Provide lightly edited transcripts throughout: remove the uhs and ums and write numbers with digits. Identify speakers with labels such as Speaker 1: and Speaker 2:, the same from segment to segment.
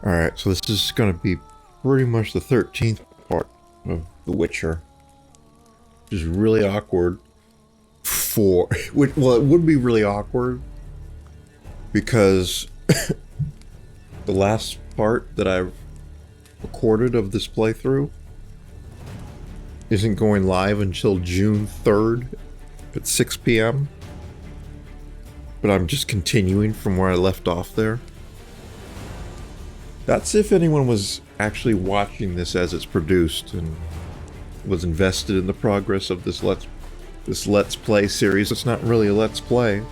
Speaker 1: Alright, so this is going to be pretty much the 13th part of The Witcher. Which is really awkward for... Well, it would be really awkward because the last part that I've recorded of this playthrough isn't going live until June 3rd at 6 p.m. But I'm just continuing from where I left off there. That's if anyone was actually watching this as it's produced and was invested in the progress of this Let's Play series. It's not really a Let's Play.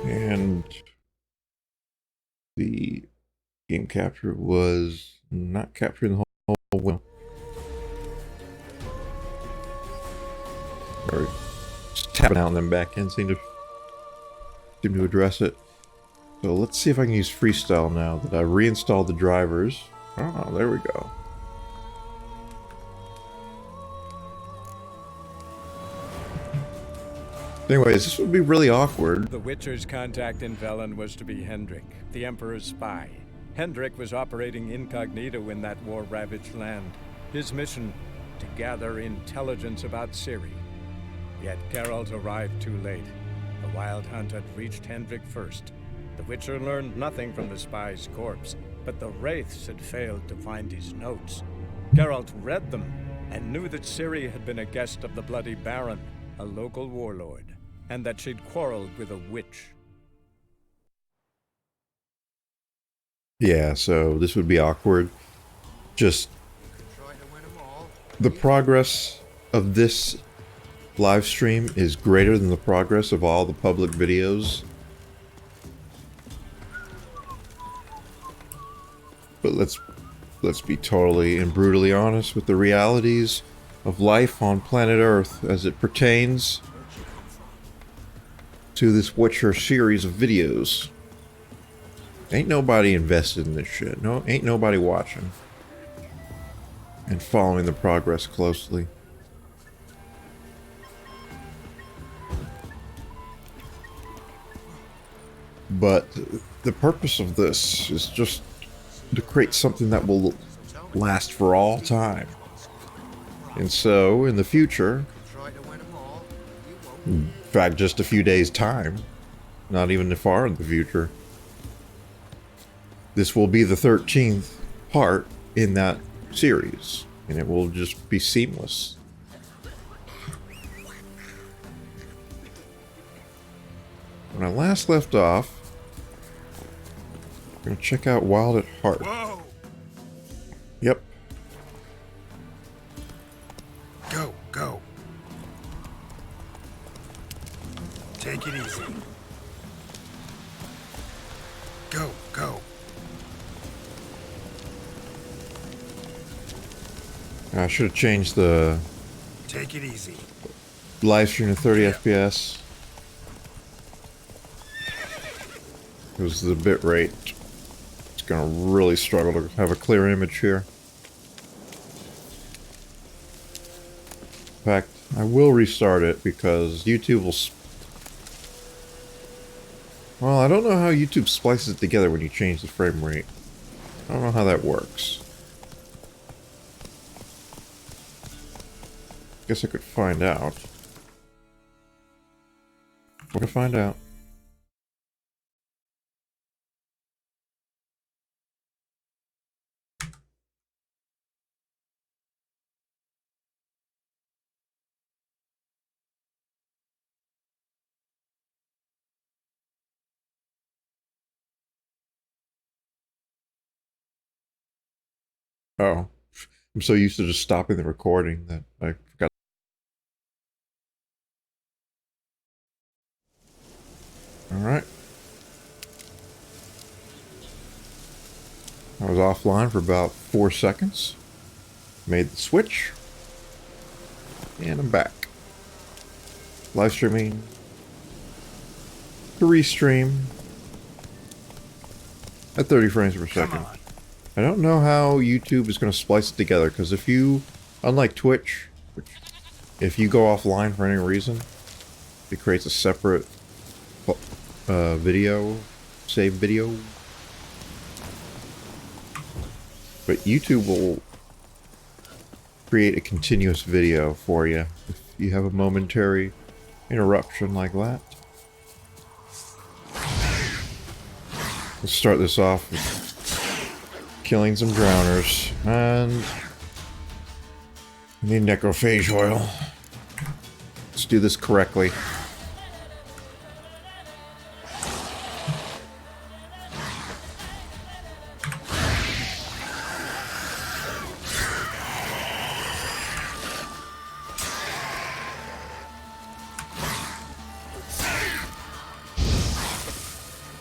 Speaker 1: And the game capture was not capturing the whole well. Or just tapping out and then back in seem to address it. So let's see if I can use freestyle now that I reinstalled the drivers. Oh, there we go. Anyways, this would be really awkward.
Speaker 2: The Witcher's contact in Velen was to be Hendrik, the Emperor's spy. Hendrik was operating incognito in that war-ravaged land. His mission, to gather intelligence about Ciri. Yet Geralt arrived too late. The Wild Hunt had reached Hendrik first. The Witcher learned nothing from the spy's corpse, but the Wraiths had failed to find his notes. Geralt read them and knew that Ciri had been a guest of the Bloody Baron, a local warlord, and that she'd quarreled with a witch.
Speaker 1: Yeah, so this would be awkward. Just the progress of this live stream is greater than the progress of all the public videos. But let's be totally and brutally honest with the realities of life on planet Earth as it pertains to this Witcher series of videos. Ain't nobody invested in this shit. No, ain't nobody watching and following the progress closely. But the purpose of this is just to create something that will last for all time. And so, in the future, in fact, just a few days' time, not even far in the future, this will be the 13th part in that series, and it will just be seamless. When I last left off, I'm gonna check out Wild at Heart.
Speaker 3: Whoa!
Speaker 1: Yep.
Speaker 3: Go, go. Take it easy. Go, go.
Speaker 1: I should have changed the
Speaker 3: Take it easy.
Speaker 1: live stream to 30 FPS. Because the bit rate is gonna really struggle to have a clear image here. In fact, I will restart it because YouTube will... Well, I don't know how YouTube splices it together when you change the frame rate. I don't know how that works. Guess I could find out. We're gonna find out. Oh, I'm so used to just stopping the recording that I forgot. Alright. I was offline for about 4 seconds. Made the switch. And I'm back. Live streaming. To restream. At 30 frames per second. I don't know how YouTube is going to splice it together, because if you, unlike Twitch, which if you go offline for any reason, it creates a separate video, save video. But YouTube will create a continuous video for you if you have a momentary interruption like that. Let's start this off with killing some drowners, and I need necrophage oil. Let's do this correctly.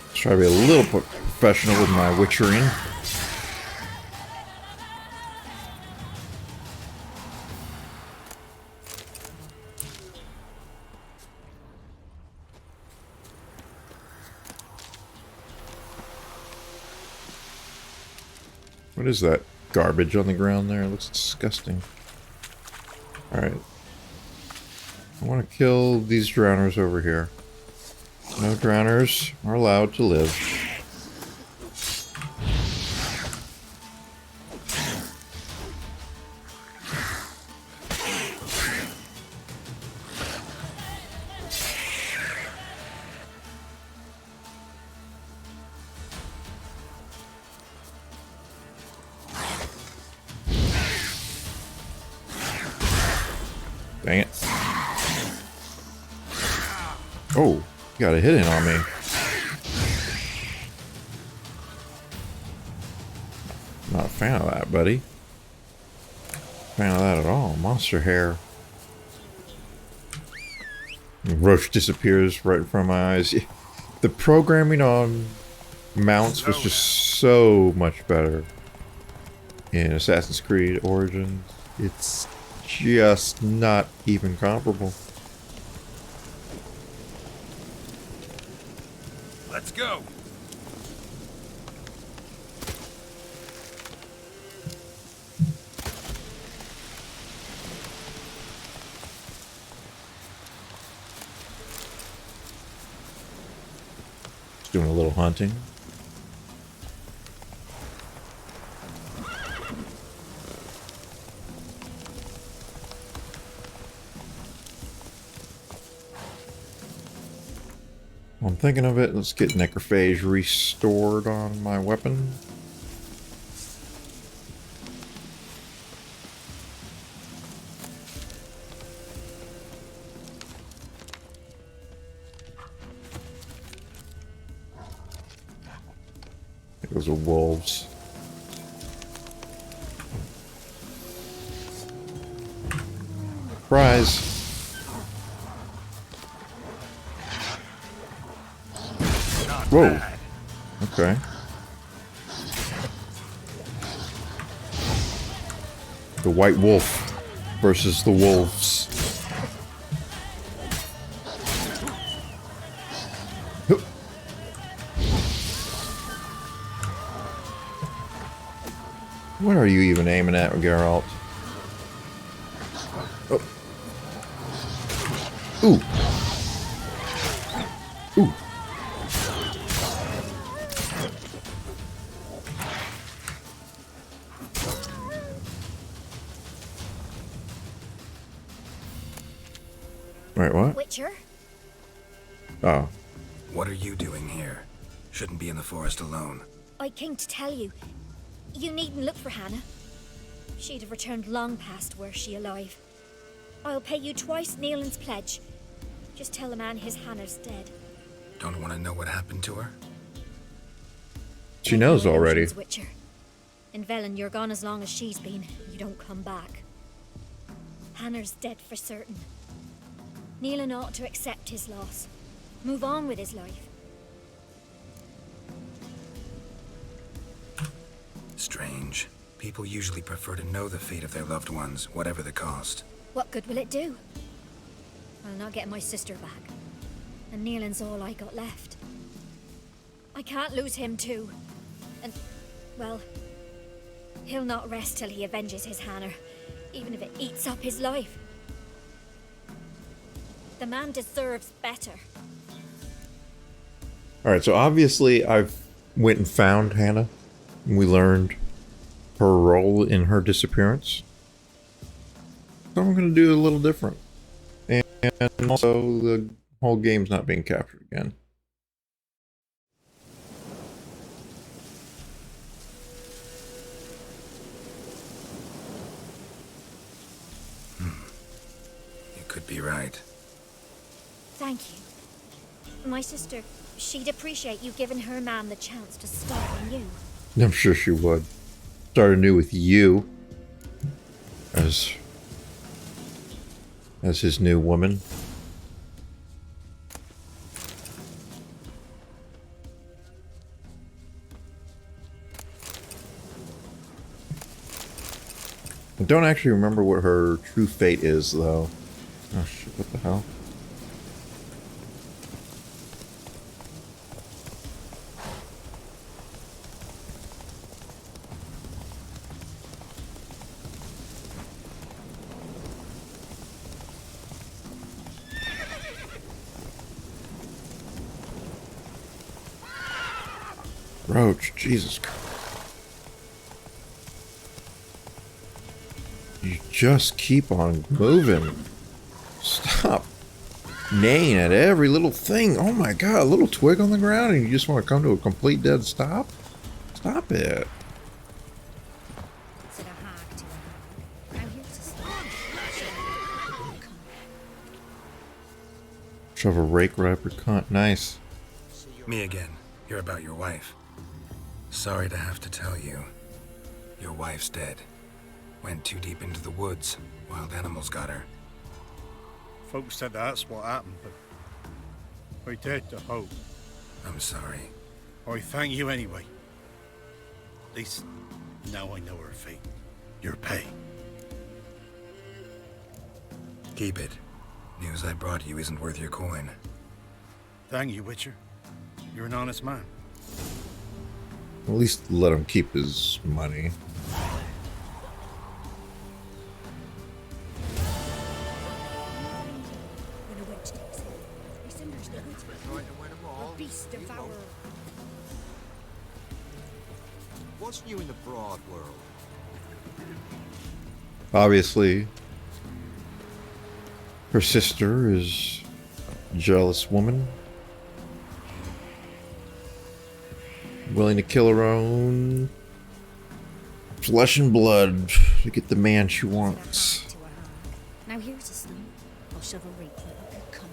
Speaker 1: Let's try to be a little professional with my witchering. What is that garbage on the ground there? It looks disgusting. Alright. I want to kill these drowners over here. No drowners are allowed to live. Dang it. Oh, you got a hit in on me. Not a fan of that, buddy. Fan of that at all. Monster hair. Roach disappears right in front of my eyes. The programming on mounts was just so much better in Assassin's Creed Origins. It's just not even comparable.
Speaker 3: Let's go.
Speaker 1: Just doing a little hunting. While I'm thinking of it, let's get necrophage restored on my weapon. Those are wolves. Surprise! Whoa. Okay. The white wolf versus the wolves. Hup. What are you even aiming at, Geralt? Oh. Ooh. Ooh. Wait, what?
Speaker 4: Witcher?
Speaker 1: Oh.
Speaker 3: What are you doing here? Shouldn't be in the forest alone.
Speaker 4: I came to tell you. You needn't look for Hannah. She'd have returned long past were she alive. I'll pay you twice Neelan's pledge. Just tell the man his Hannah's dead.
Speaker 3: Don't want to know what happened to her?
Speaker 1: She knows
Speaker 4: No
Speaker 1: already.
Speaker 4: illusions, Witcher. In Velen, you're gone as long as she's been. You don't come back. Hannah's dead for certain. Neelan ought to accept his loss. Move on with his life.
Speaker 3: Strange. People usually prefer to know the fate of their loved ones, whatever the cost.
Speaker 4: What good will it do? I'll not get my sister back. And Neelan's all I got left. I can't lose him too. And, well, He'll not rest till he avenges his Hanner, even if it eats up his life. The man deserves better.
Speaker 1: Alright, so obviously I've went and found Hannah. And we learned her role in her disappearance. So I'm going to do a little different. And also, the whole game's not being captured again.
Speaker 3: You could be right.
Speaker 4: Thank you. My sister, she'd appreciate you giving her man the chance to start anew.
Speaker 1: I'm sure she would. Start anew with you. As his new woman. I don't actually remember what her true fate is, though. Oh shit, what the hell? Roach, Jesus Christ. You just keep on moving. Stop neighing at every little thing. Oh my god, a little twig on the ground and you just want to come to a complete dead stop? Stop it. Shove a rake riper cunt. Nice.
Speaker 3: Me again. You're about your wife. Sorry to have to tell you. Your wife's dead. Went too deep into the woods. Wild animals got her.
Speaker 5: Folks said that's what happened, but I dared to hope.
Speaker 3: I'm sorry.
Speaker 5: I thank you anyway. At least now I know her fate. Your pay.
Speaker 3: Keep it. News I brought you isn't worth your coin.
Speaker 5: Thank you, Witcher. You're an honest man.
Speaker 1: At least let him keep his money.
Speaker 6: What's new in the broad world?
Speaker 1: Obviously, her sister is a jealous woman. Willing to kill her own flesh and blood to get the man she wants.
Speaker 4: Now here's a stone. I'll shove a rake right up your cunt.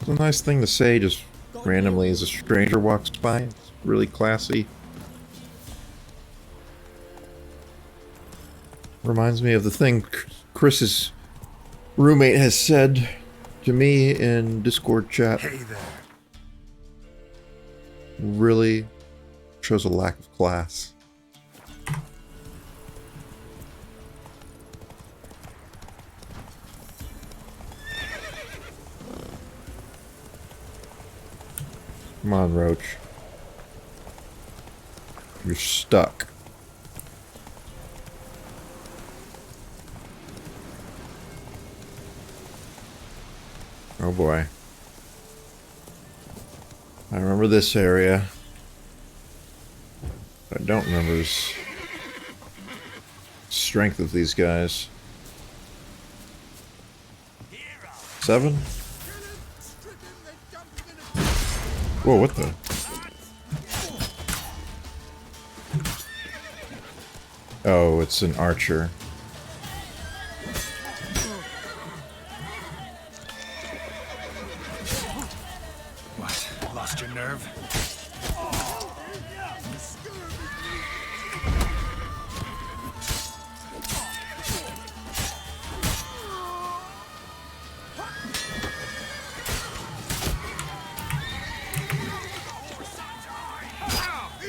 Speaker 1: It's a nice thing to say just randomly as a stranger walks by. It's really classy. Reminds me of the thing Chris's roommate has said to me in Discord chat.
Speaker 3: Hey there.
Speaker 1: Really shows a lack of class. Come on, Roach. You're stuck. Oh boy. I remember this area. I don't remember the strength of these guys. 7? Whoa, what the? Oh, it's an archer.
Speaker 3: What? Lost your nerve?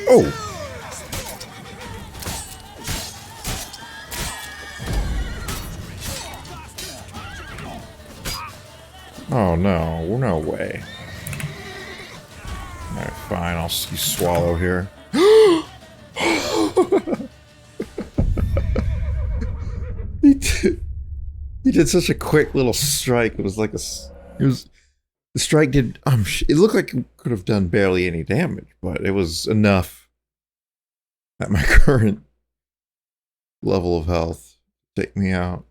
Speaker 1: Oh! Oh no, no way. Alright, fine, I'll see swallow here. He did such a quick little strike. It was like the strike did, it looked like it could have done barely any damage, but it was enough at my current level of health to take me out.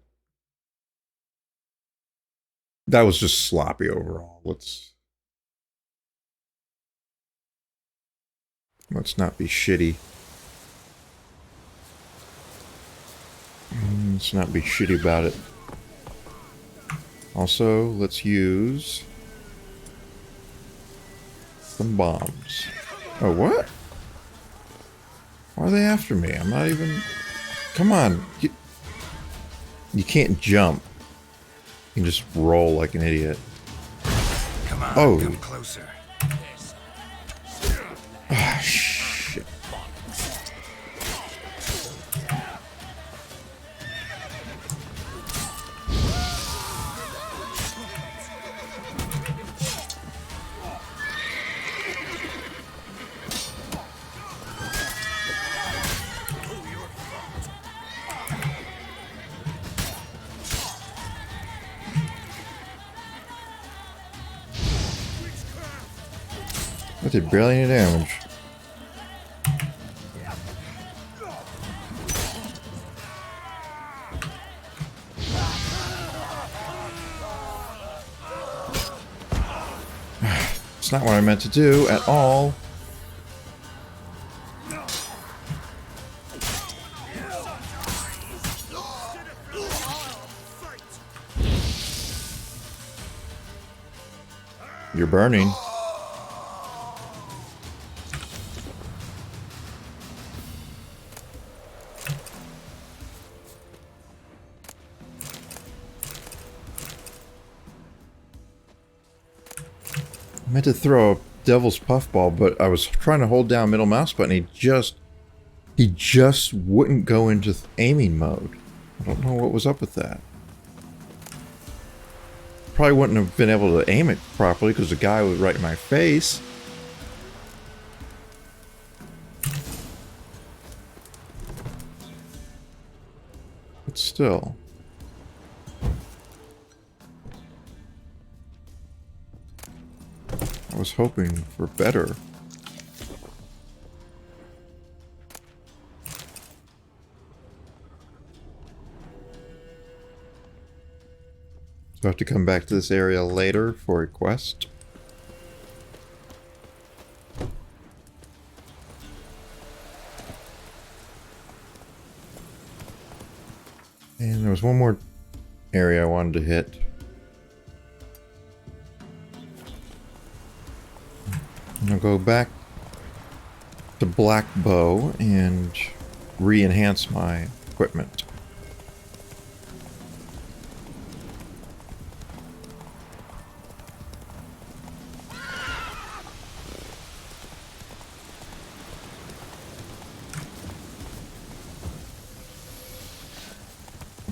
Speaker 1: That was just sloppy overall. Let's not be shitty. Let's not be shitty about it. Also, let's use some bombs. Oh, what? Why are they after me? I'm not even... Come on. You can't jump. You can just roll like an idiot.
Speaker 3: Come on,
Speaker 1: oh.
Speaker 3: Come closer.
Speaker 1: Ah, shit. That did barely any damage. It's not what I meant to do at all. You're burning. I meant to throw a devil's puffball, but I was trying to hold down middle mouse button. He just wouldn't go into aiming mode. I don't know what was up with that. Probably wouldn't have been able to aim it properly because the guy was right in my face. But still. I was hoping for better. So I have to come back to this area later for a quest. And there was one more area I wanted to hit. I'll go back to Black Bow and re-enhance my equipment.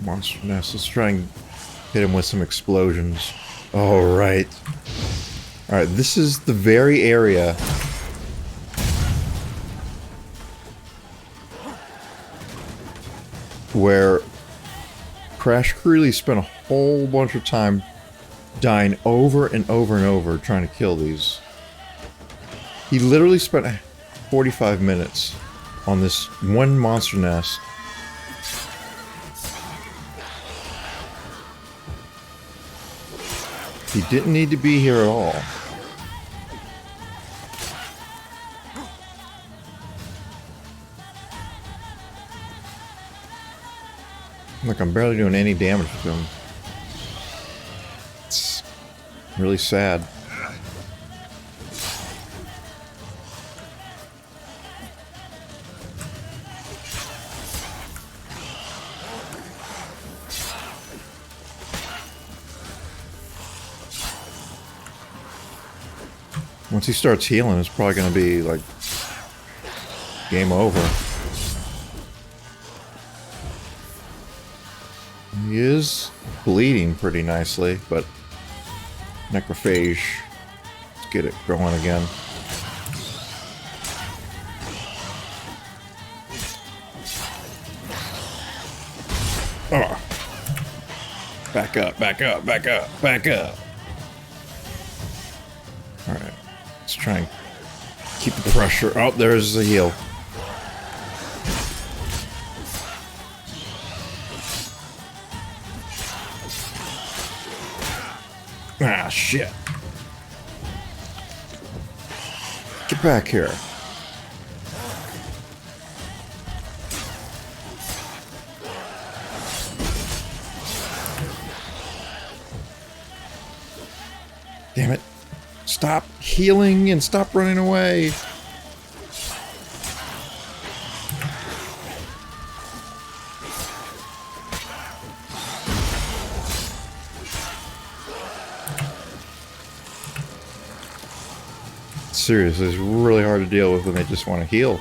Speaker 1: Monster nest. Let's try and hit him with some explosions. All right. Alright, this is the very area where Crash Creeley spent a whole bunch of time dying over and over and over trying to kill these. He literally spent 45 minutes on this one monster nest. He didn't need to be here at all. Look, I'm barely doing any damage to him. It's really sad. Once he starts healing, it's probably going to be like game over. He is bleeding pretty nicely, but necrophage, let's get it going again. Oh. Back up, back up, back up, back up. Alright. Let's try and keep the pressure. Oh, there's the heal. Ah, shit. Get back here. Damn it. Stop healing and stop running away. Seriously, it's really hard to deal with when they just want to heal.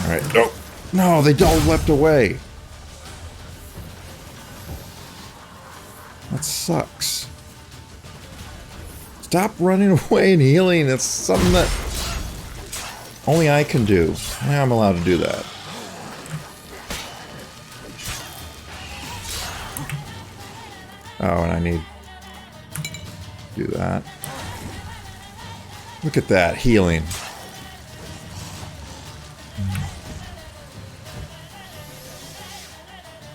Speaker 1: Alright, no. No, they all leapt away. That sucks. Stop running away and healing. That's something that only I can do. Only I'm allowed to do that. Oh, and I need to do that. Look at that, healing.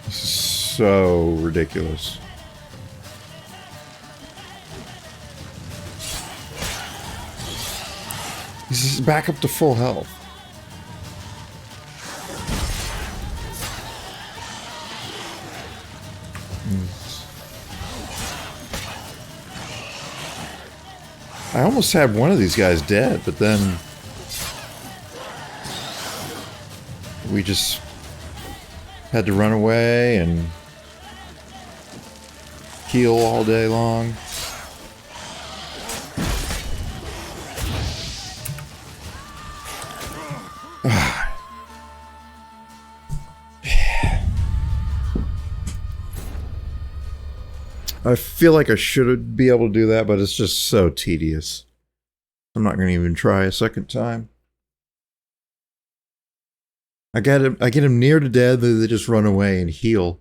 Speaker 1: This is so ridiculous. He's back up to full health. I almost had one of these guys dead, but then we just had to run away and heal all day long. I feel like I should be able to do that, but it's just so tedious. I'm not going to even try a second time. I get him near to death, they just run away and heal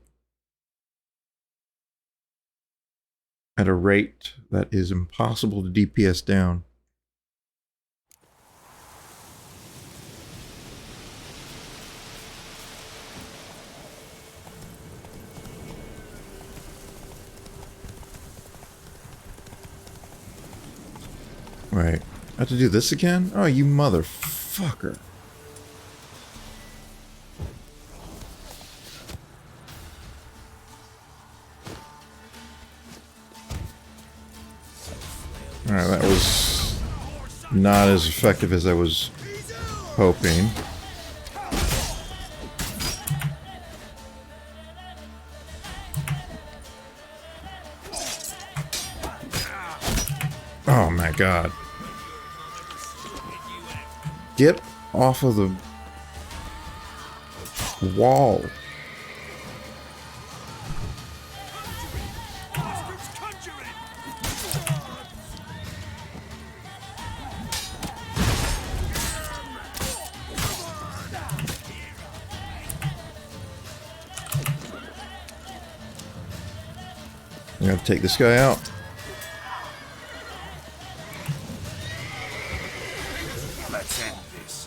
Speaker 1: at a rate that is impossible to DPS down. Right. I have to do this again? Oh, you motherfucker. Alright, that was not as effective as I was hoping. Oh my god. Get off of the wall. I'm gonna take this guy out.
Speaker 3: Let's end this.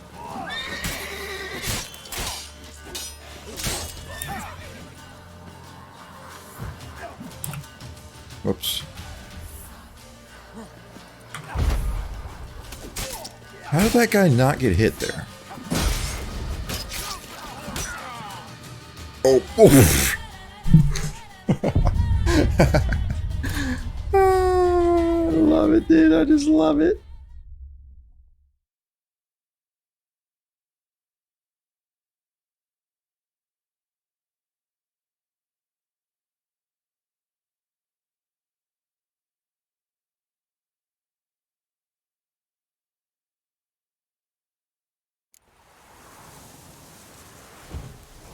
Speaker 1: Whoops. How did that guy not get hit there? Oh, oof. I love it, dude. I just love it.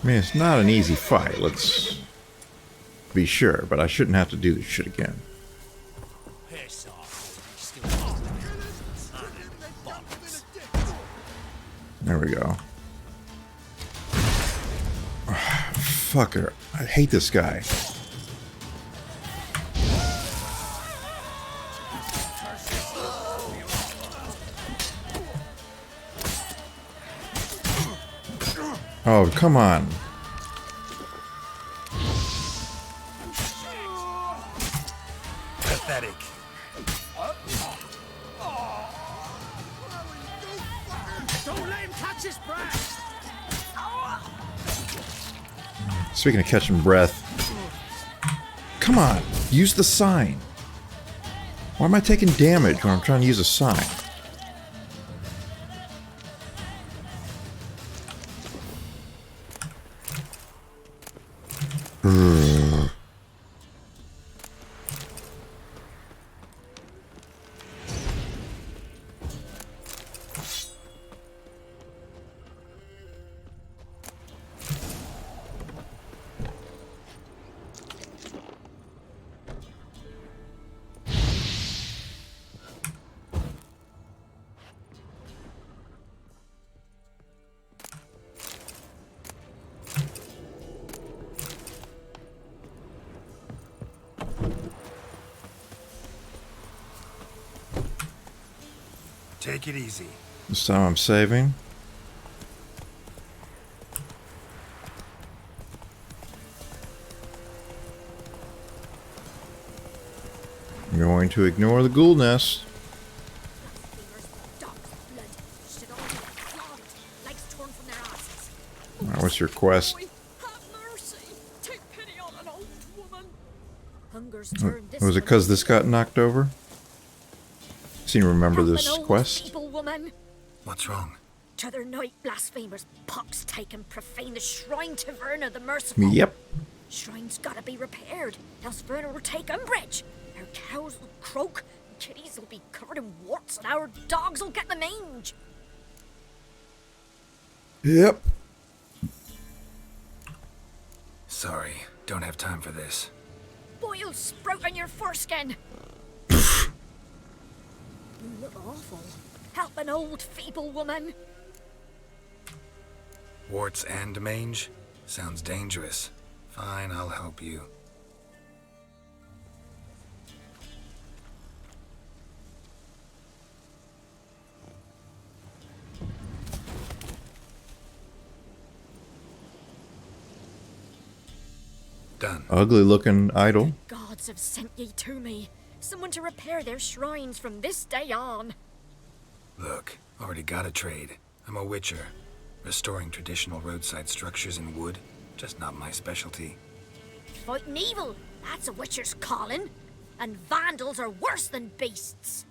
Speaker 1: I mean, it's not an easy fight, let's be sure, but I shouldn't have to do this shit again. There we go. Fucker. I hate this guy. Oh, come on.
Speaker 3: Pathetic.
Speaker 5: Don't let him catch his breath!
Speaker 1: Speaking of catching breath. Come on. Use the sign. Why am I taking damage when I'm trying to use a sign?
Speaker 3: Take it easy.
Speaker 1: This time I'm saving. I'm going to ignore the ghoul nest. Alright, what's your quest? Was it because this got knocked over? Seem to remember this quest.
Speaker 3: What's wrong?
Speaker 4: T'other night, blasphemers, pox taken, profane the shrine to Verna the Merciful.
Speaker 1: Yep.
Speaker 4: Shrine's gotta be repaired, else Verna will take umbrage. Our cows will croak, kitties will be covered in warts, and our dogs will get the mange.
Speaker 1: Yep.
Speaker 3: Sorry, don't have time for this.
Speaker 4: Boil sprout on your foreskin. You look awful. Help an old feeble woman.
Speaker 3: Warts and mange? Sounds dangerous. Fine, I'll help you. Done.
Speaker 1: Ugly looking idol.
Speaker 4: The gods have sent ye to me. Someone to repair their shrines from this day on.
Speaker 3: Look, already got a trade. I'm a witcher. Restoring traditional roadside structures in wood, just not my specialty.
Speaker 4: Fighting evil, that's a witcher's calling. And vandals are worse than beasts.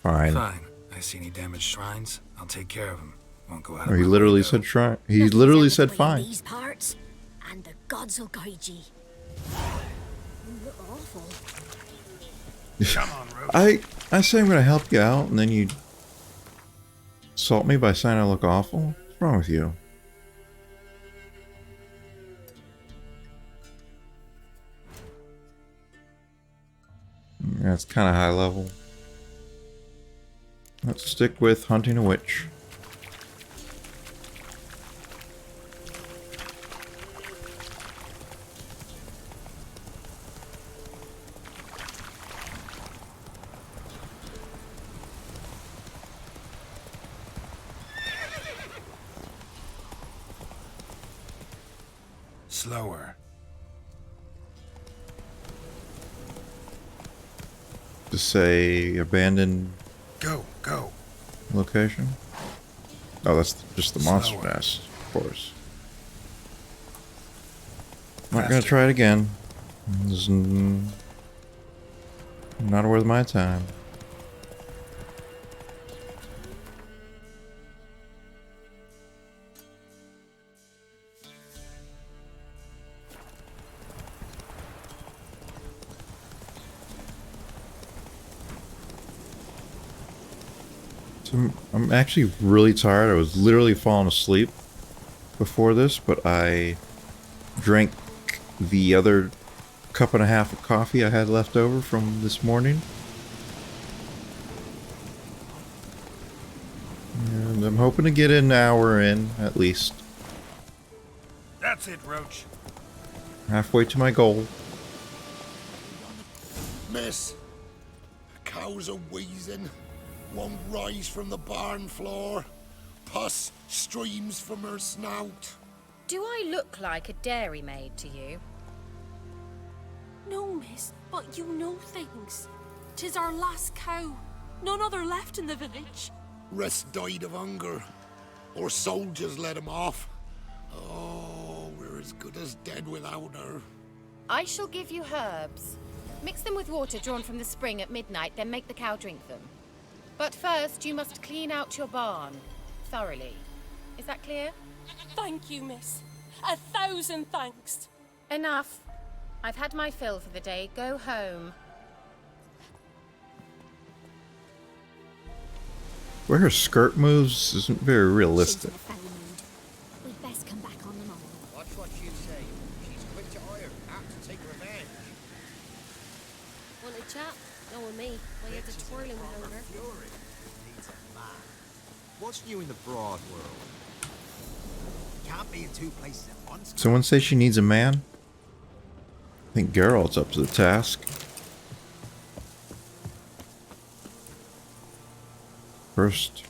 Speaker 1: Fine.
Speaker 3: Fine. I see any damaged shrines, I'll take care of them. Won't go out
Speaker 1: Oh,
Speaker 3: of
Speaker 1: he
Speaker 3: my
Speaker 1: literally
Speaker 3: way,
Speaker 1: said
Speaker 3: though.
Speaker 1: try. He
Speaker 4: Nothing's
Speaker 1: literally
Speaker 4: ever
Speaker 1: said
Speaker 4: way in
Speaker 1: fine.
Speaker 4: These parts, and the gods will guide ye. You look awful.
Speaker 3: Come on, Rogue.
Speaker 1: I say I'm gonna help you out, and then you insult me by saying I look awful. What's wrong with you? That's kind of high level. Let's stick with hunting a witch.
Speaker 3: Slower.
Speaker 1: To say abandoned
Speaker 3: Go, go.
Speaker 1: location. Oh, that's just the monster
Speaker 3: Slower.
Speaker 1: nest, of course. Not gonna
Speaker 3: Faster.
Speaker 1: try it again. This is not worth my time. So I'm actually really tired. I was literally falling asleep before this, but I drank the other cup and a half of coffee I had left over from this morning. And I'm hoping to get an hour in, at least.
Speaker 3: That's it, Roach.
Speaker 1: Halfway to my goal.
Speaker 6: Miss, the cows are wheezing, won't rise from the barn floor. Pus streams from her snout.
Speaker 7: Do I look like a dairymaid to you?
Speaker 8: No, miss, but you know things. 'Tis our last cow. None other left in the village.
Speaker 6: Rest died of hunger, or soldiers let him off. Oh, we're as good as dead without her.
Speaker 7: I shall give you herbs. Mix them with water drawn from the spring at midnight, then make the cow drink them. But first, you must clean out your barn thoroughly. Is that clear?
Speaker 8: Thank you, miss. 1,000 thanks.
Speaker 7: Enough. I've had my fill for the day. Go home.
Speaker 1: Where her skirt moves isn't very realistic.
Speaker 4: She's in a foul mood. We'd best come back on them all.
Speaker 9: Watch what you say. She's quick to iron, apt to take revenge.
Speaker 10: Want a chat? Knowing me, my head's a twirling with hunger.
Speaker 9: Fury needs a man. What's new in the broad world? Can't be in two places at once.
Speaker 1: Someone say she needs a man? I think Geralt's up to the task. First,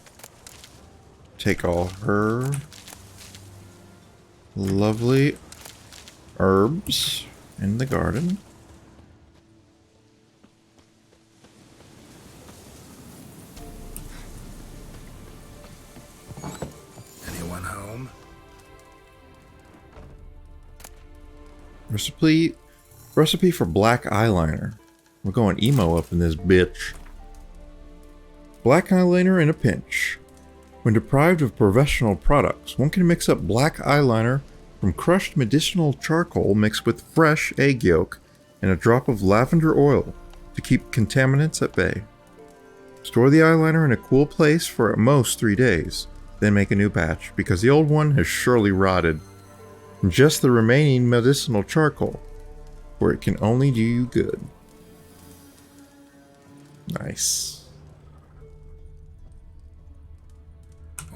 Speaker 1: take all her lovely herbs in the garden.
Speaker 3: Anyone home?
Speaker 1: Recipe for black eyeliner. We're going emo up in this bitch. Black eyeliner in a pinch. When deprived of professional products, one can mix up black eyeliner from crushed medicinal charcoal mixed with fresh egg yolk and a drop of lavender oil to keep contaminants at bay. Store the eyeliner in a cool place for at most 3 days, then make a new batch because the old one has surely rotted. Ingest the remaining medicinal charcoal, for it can only do you good. Nice.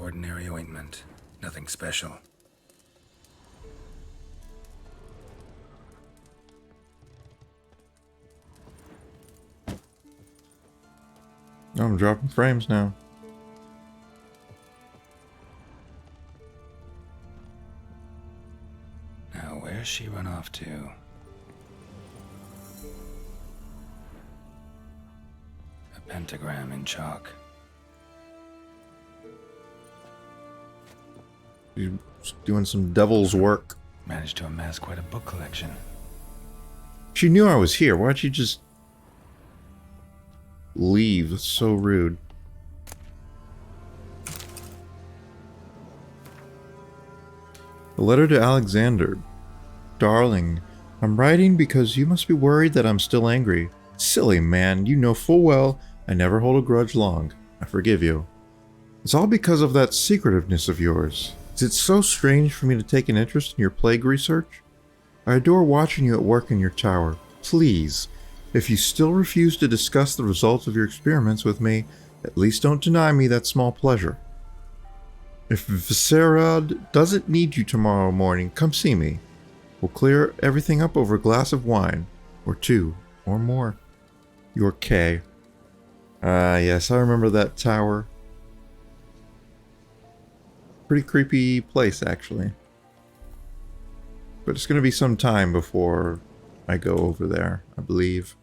Speaker 3: Ordinary ointment. Nothing special.
Speaker 1: Oh, I'm dropping frames now.
Speaker 3: Now, where's she run off to? A pentagram in chalk.
Speaker 1: She's doing some devil's work.
Speaker 3: Managed to amass quite a book collection.
Speaker 1: She knew I was here. Why'd she just leave? It's so rude. A letter to Alexander. Darling, I'm writing because you must be worried that I'm still angry. Silly man, you know full well I never hold a grudge long. I forgive you. It's all because of that secretiveness of yours. Is it so strange for me to take an interest in your plague research? I adore watching you at work in your tower. Please, if you still refuse to discuss the results of your experiments with me, at least don't deny me that small pleasure. If Viserad doesn't need you tomorrow morning, come see me. We'll clear everything up over a glass of wine, or two, or more. Your K. Ah, yes, I remember that tower. Pretty creepy place, actually. But it's going to be some time before I go over there, I believe.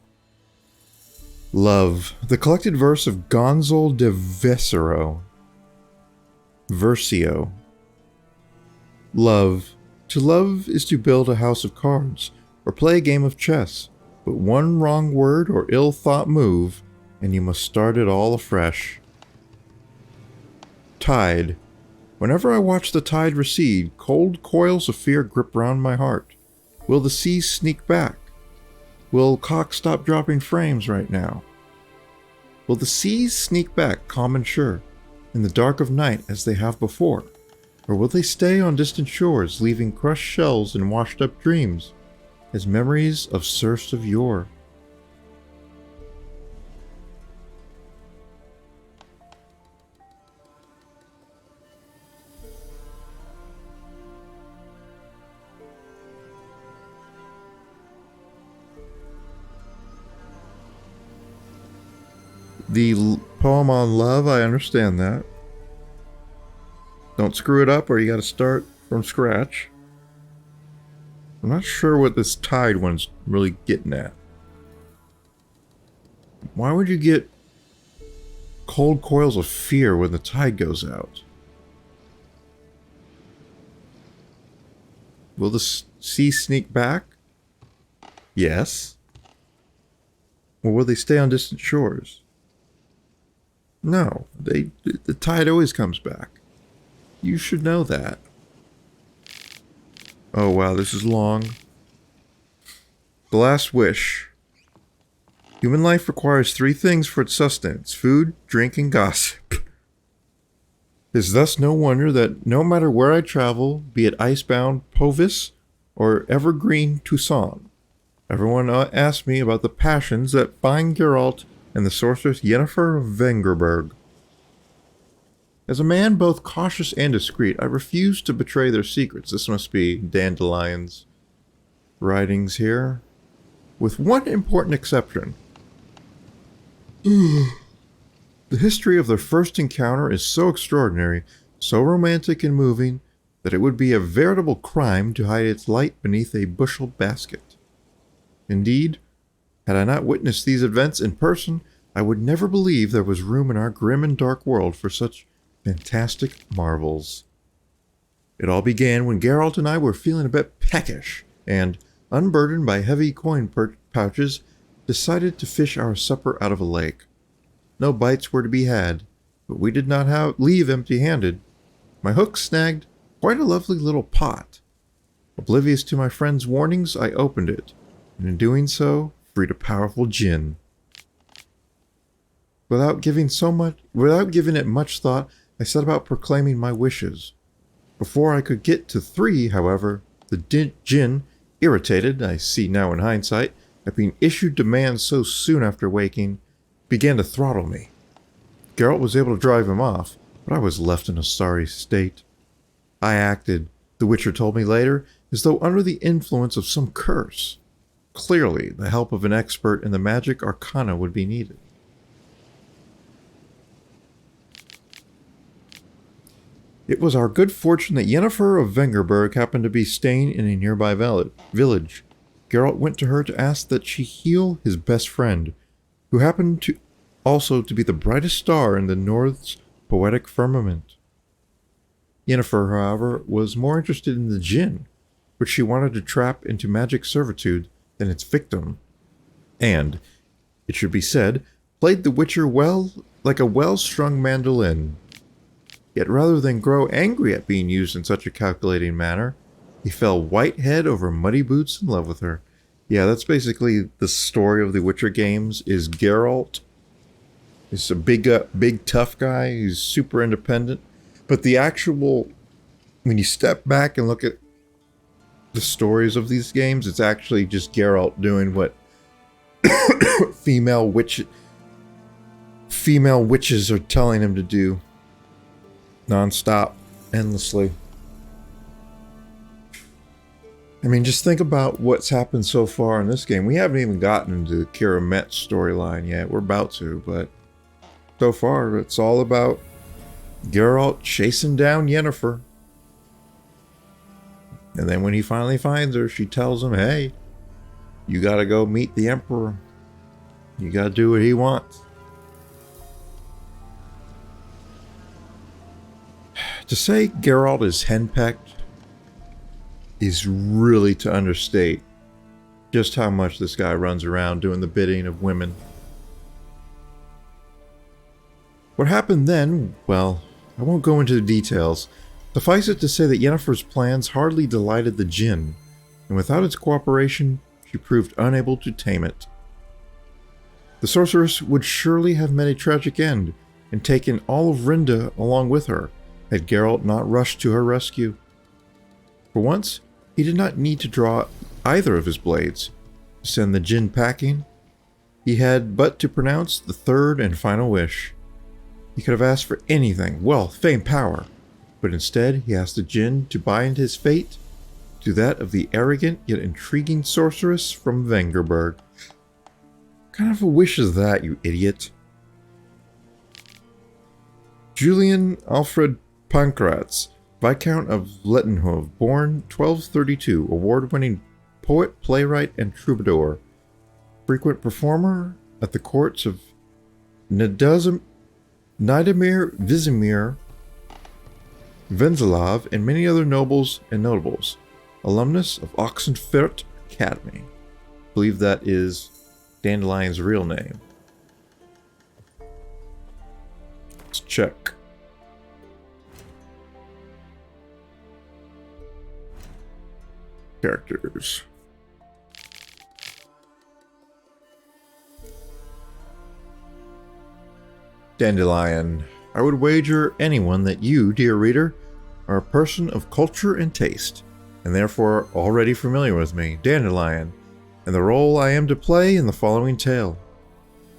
Speaker 1: Love. The collected verse of Gonzalo de Vesero. Versio. Love. To love is to build a house of cards, or play a game of chess. But one wrong word or ill-thought move, and you must start it all afresh. Tide. Whenever I watch the tide recede, cold coils of fear grip round my heart. Will the seas sneak back? Will Cock stop dropping frames right now? Will the seas sneak back, calm and sure? in the dark of night as they have before? Or will they stay on distant shores, leaving crushed shells and washed-up dreams as memories of serfs of yore? The poem on love, I understand that. Don't screw it up or you gotta start from scratch. I'm not sure what this tide one's really getting at. Why would you get cold coils of fear when the tide goes out? Will the sea sneak back? Yes. Or will they stay on distant shores? No, the tide always comes back. You should know that. Oh wow, this is long. The last wish. Human life requires 3 things for its sustenance: food, drink, and gossip. It is thus no wonder that no matter where I travel, be it icebound Povis or evergreen Tucson, everyone asks me about the passions that bind Geralt and the sorceress Yennefer of Vengerberg. As a man both cautious and discreet, I refuse to betray their secrets. This must be Dandelion's writings here. With one important exception. The history of their first encounter is so extraordinary, so romantic and moving, that it would be a veritable crime to hide its light beneath a bushel basket. Indeed, had I not witnessed these events in person, I would never believe there was room in our grim and dark world for such fantastic marvels. It all began when Geralt and I were feeling a bit peckish, and, unburdened by heavy coin pouches, decided to fish our supper out of a lake. No bites were to be had, but we did not leave empty-handed. My hook snagged quite a lovely little pot. Oblivious to my friend's warnings, I opened it, and in doing so, freed a powerful djinn. Without giving it much thought, I set about proclaiming my wishes. Before I could get to 3, however, the djinn, irritated, I see now in hindsight, at being issued demands so soon after waking, began to throttle me. Geralt was able to drive him off, but I was left in a sorry state. I acted, the Witcher told me later, as though under the influence of some curse. Clearly, the help of an expert in the magic arcana would be needed. It was our good fortune that Yennefer of Vengerberg happened to be staying in a nearby village. Geralt went to her to ask that she heal his best friend, who happened to also to be the brightest star in the North's poetic firmament. Yennefer, however, was more interested in the djinn, which she wanted to trap into magic servitude, than its victim, and, it should be said, played the Witcher well like a well-strung mandolin. Yet rather than grow angry at being used in such a calculating manner, he fell white head over muddy boots in love with her. Yeah, that's basically the story of the Witcher games, is Geralt. He's a big tough guy, he's super independent, but the actual, when you step back and look at the stories of these games, it's actually just Geralt doing what female witches are telling him to do. Non-stop, endlessly. I mean, just think about what's happened so far in this game. We haven't even gotten into the Kiera Metz storyline yet. We're about to, but so far it's all about Geralt chasing down Yennefer. And then when he finally finds her, she tells him, hey, you gotta go meet the Emperor. You gotta do what he wants. To say Geralt is henpecked is really to understate just how much this guy runs around doing the bidding of women. What happened then, well, I won't go into the details. Suffice it to say that Yennefer's plans hardly delighted the djinn, and without its cooperation, she proved unable to tame it. The sorceress would surely have met a tragic end, and taken all of Rinda along with her, had Geralt not rushed to her rescue. For once, he did not need to draw either of his blades to send the djinn packing. He had but to pronounce the third and final wish. He could have asked for anything, wealth, fame, power, but instead he asked the djinn to bind his fate to that of the arrogant yet intriguing sorceress from Vengerberg. What kind of a wish is that, you idiot? Julian Alfred Pankratz, Viscount of Lettenhove, born 1232, award-winning poet, playwright, and troubadour. Frequent performer at the courts of Nidamir Vizimir, Venzelav, and many other nobles and notables. Alumnus of Oxenfurt Academy. I believe that is Dandelion's real name. Let's check. Characters. Dandelion. I would wager anyone that you, dear reader, are a person of culture and taste, and therefore already familiar with me, Dandelion, and the role I am to play in the following tale.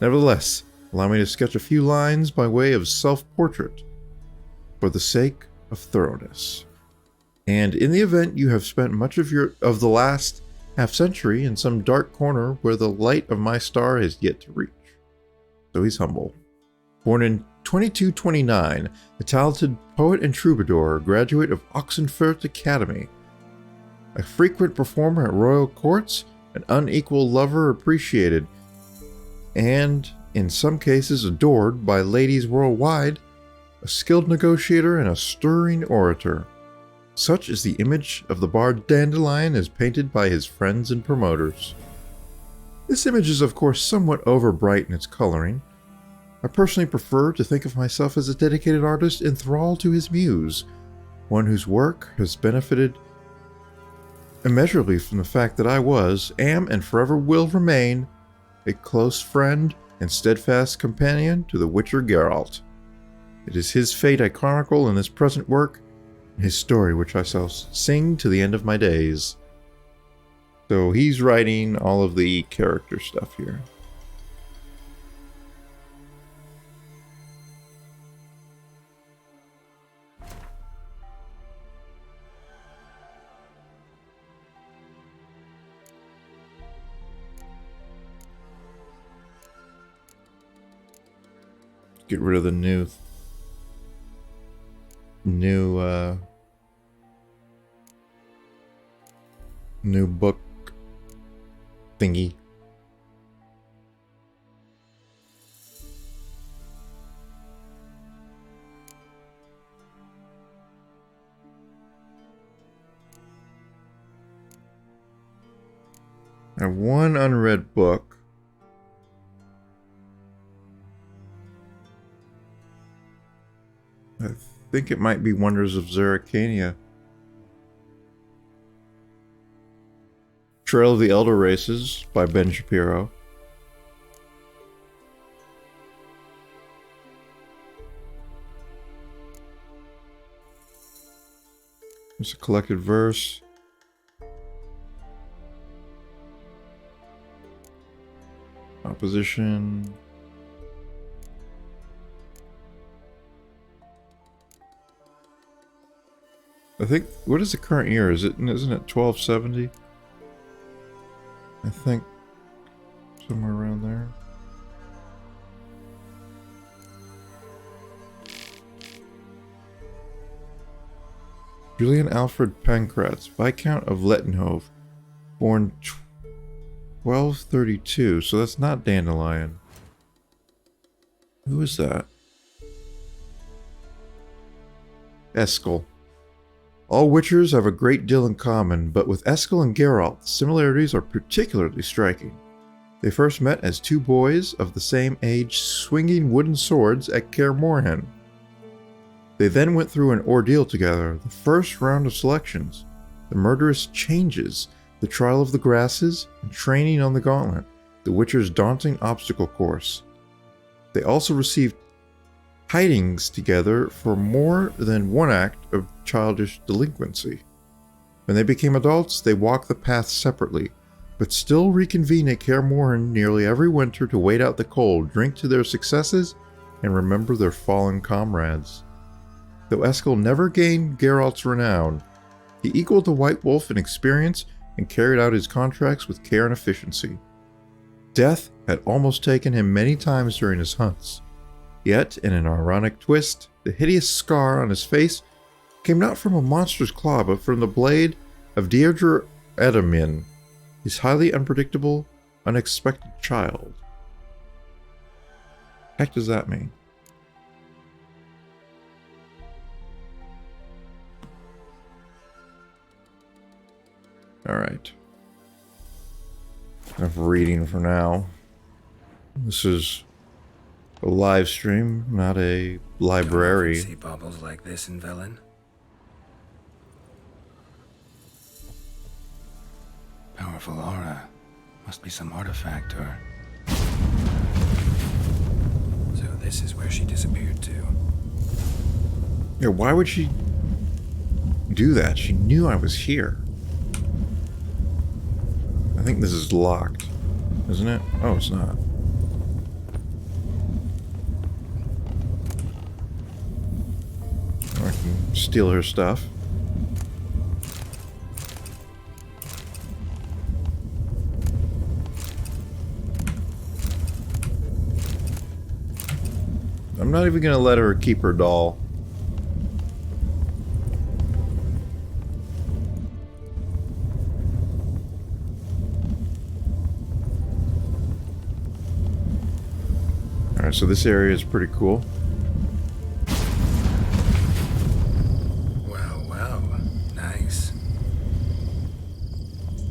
Speaker 1: Nevertheless, allow me to sketch a few lines by way of self-portrait, for the sake of thoroughness. And in the event you have spent much of the last half-century in some dark corner where the light of my star has yet to reach. So he's humble. Born in 2229, a talented poet and troubadour, graduate of Oxenfurt Academy, a frequent performer at royal courts, an unequal lover appreciated, and, in some cases, adored by ladies worldwide, a skilled negotiator and a stirring orator. Such is the image of the bard Dandelion as painted by his friends and promoters. This image is, of course, somewhat overbright in its coloring. I personally prefer to think of myself as a dedicated artist enthralled to his muse, one whose work has benefited immeasurably from the fact that I was, am, and forever will remain a close friend and steadfast companion to the Witcher Geralt. It is his fate I chronicle in this present work, and his story which I shall sing to the end of my days. So he's writing all of the character stuff here. Get rid of the new book thingy. I have one unread book. I think it might be Wonders of Zerrikania. Trail of the Elder Races by Ben Shapiro. It's a collected verse. Opposition. I think, what is the current year? Isn't it 1270? I think somewhere around there. Julian Alfred Pankratz, Viscount of Lettenhove, born 1232, so that's not Dandelion. Who is that? Eskel. All Witchers have a great deal in common, but with Eskel and Geralt, the similarities are particularly striking. They first met as two boys of the same age swinging wooden swords at Kaer Morhen. They then went through an ordeal together, the first round of selections, the murderous changes, the trial of the grasses, and training on the gauntlet, the Witcher's daunting obstacle course. They also received hidings together for more than one act of childish delinquency. When they became adults, they walked the path separately, but still reconvene at Kaer Morhen nearly every winter to wait out the cold, drink to their successes, and remember their fallen comrades. Though Eskel never gained Geralt's renown, he equaled the White Wolf in experience and carried out his contracts with care and efficiency. Death had almost taken him many times during his hunts. Yet, in an ironic twist, the hideous scar on his face came not from a monster's claw, but from the blade of Deirdre Edamin, his highly unpredictable, unexpected child. Heck does that mean? Alright. Enough reading for now. This is a live stream, not a library.
Speaker 3: See baubles like this in Velen? Powerful aura. Must be some artifact or... So this is where she disappeared to.
Speaker 1: Yeah, why would she do that? She knew I was here. I think this is locked, isn't it? Oh, it's not. I can steal her stuff. I'm not even gonna let her keep her doll. Alright, so this area is pretty cool.
Speaker 3: Wow, nice.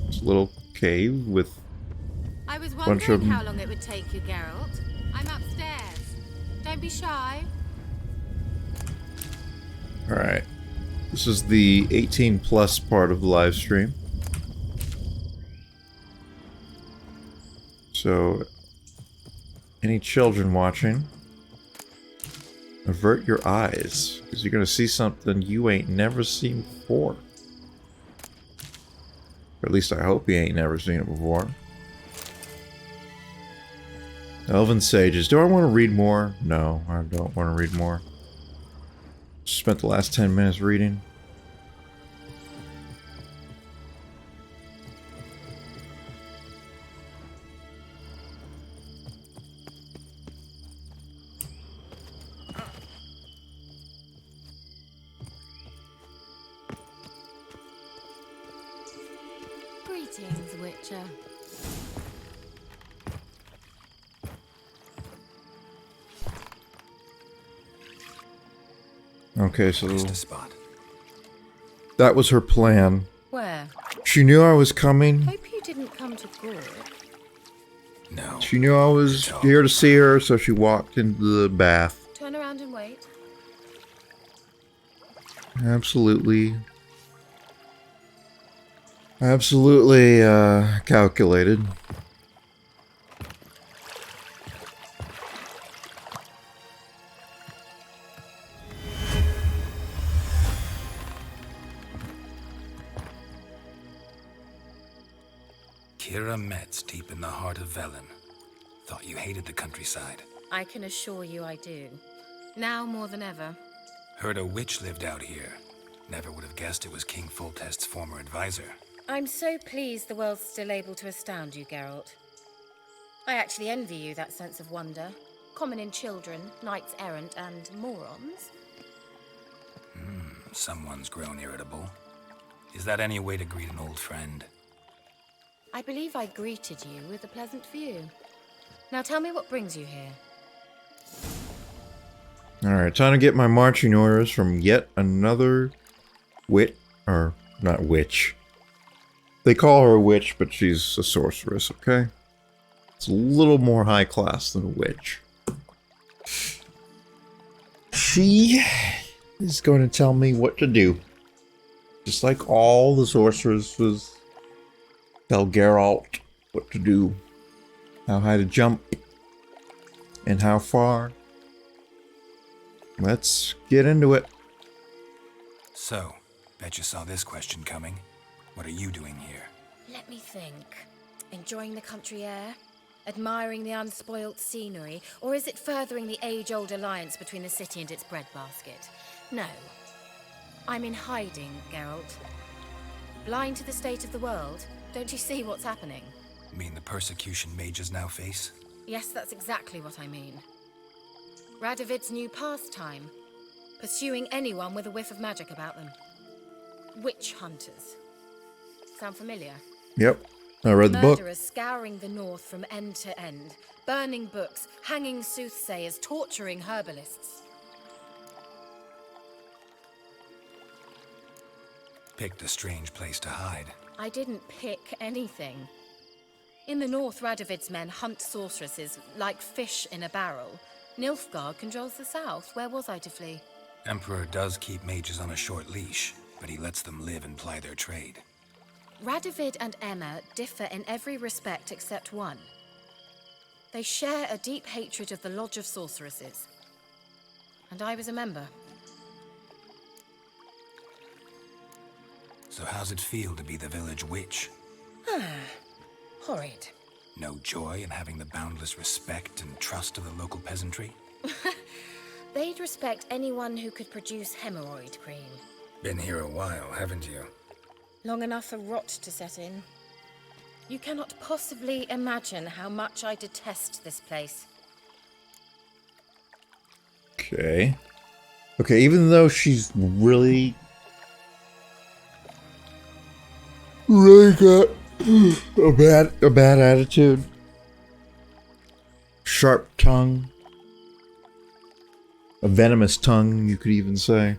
Speaker 1: It's a little cave with
Speaker 7: I was
Speaker 1: bunch
Speaker 7: wondering
Speaker 1: of
Speaker 7: how long it would take you, Geralt. I'm upstairs. Don't be shy.
Speaker 1: Alright. This is the 18 plus part of the live stream. So, any children watching, avert your eyes, because you're going to see something you ain't never seen before. Or at least I hope you ain't never seen it before. Elven Sages. Do I want to read more? No, I don't want to read more. Spent the last 10 minutes reading.
Speaker 7: Greetings, Witcher.
Speaker 1: Okay, so
Speaker 3: Just a spot.
Speaker 1: that was her plan.
Speaker 7: Where?
Speaker 1: She knew I was coming.
Speaker 7: Hope you didn't come to Gork.
Speaker 3: No.
Speaker 1: She knew I was here to see her, so she walked into the bath.
Speaker 7: Turn around and wait.
Speaker 1: Absolutely. Absolutely, calculated.
Speaker 3: Kiera Metz, deep in the heart of Velen. Thought you hated the countryside.
Speaker 7: I can assure you I do. Now more than ever.
Speaker 3: Heard a witch lived out here. Never would have guessed it was King Foltest's former advisor.
Speaker 7: I'm so pleased the world's still able to astound you, Geralt. I actually envy you that sense of wonder. Common in children, knights errant, and morons.
Speaker 3: Someone's grown irritable. Is that any way to greet an old friend?
Speaker 7: I believe I greeted you with a pleasant view. Now tell me what brings you here.
Speaker 1: Alright, time to get my marching orders from yet another not witch. They call her a witch, but she's a sorceress, okay? It's a little more high class than a witch. She is going to tell me what to do. Just like all the sorceresses tell Geralt what to do. How high to jump. And how far. Let's get into it.
Speaker 3: So, bet you saw this question coming. What are you doing here?
Speaker 7: Let me think. Enjoying the country air? Admiring the unspoilt scenery? Or is it furthering the age-old alliance between the city and its breadbasket? No. I'm in hiding, Geralt. Blind to the state of the world? Don't you see what's happening?
Speaker 3: Mean the persecution mages now face?
Speaker 7: Yes, that's exactly what I mean. Radovid's new pastime. Pursuing anyone with a whiff of magic about them. Witch hunters. Sound familiar?
Speaker 1: Yep. I read the book.
Speaker 7: Murderers scouring the north from end to end. Burning books, hanging soothsayers, torturing herbalists.
Speaker 3: Picked a strange place to hide.
Speaker 7: I didn't pick anything. In the north, Radovid's men hunt sorceresses like fish in a barrel. Nilfgaard controls the south. Where was I to flee?
Speaker 3: Emperor does keep mages on a short leash, but he lets them live and ply their trade.
Speaker 7: Radovid and Emma differ in every respect except one. They share a deep hatred of the Lodge of Sorceresses. And I was a member.
Speaker 3: So how's it feel to be the village witch?
Speaker 7: Horrid.
Speaker 3: No joy in having the boundless respect and trust of the local peasantry?
Speaker 7: They'd respect anyone who could produce hemorrhoid cream.
Speaker 3: Been here a while, haven't you?
Speaker 7: Long enough for rot to set in. You cannot possibly imagine how much I detest this place.
Speaker 1: Okay. Okay, even though she's really got a bad attitude, sharp tongue, a venomous tongue, you could even say.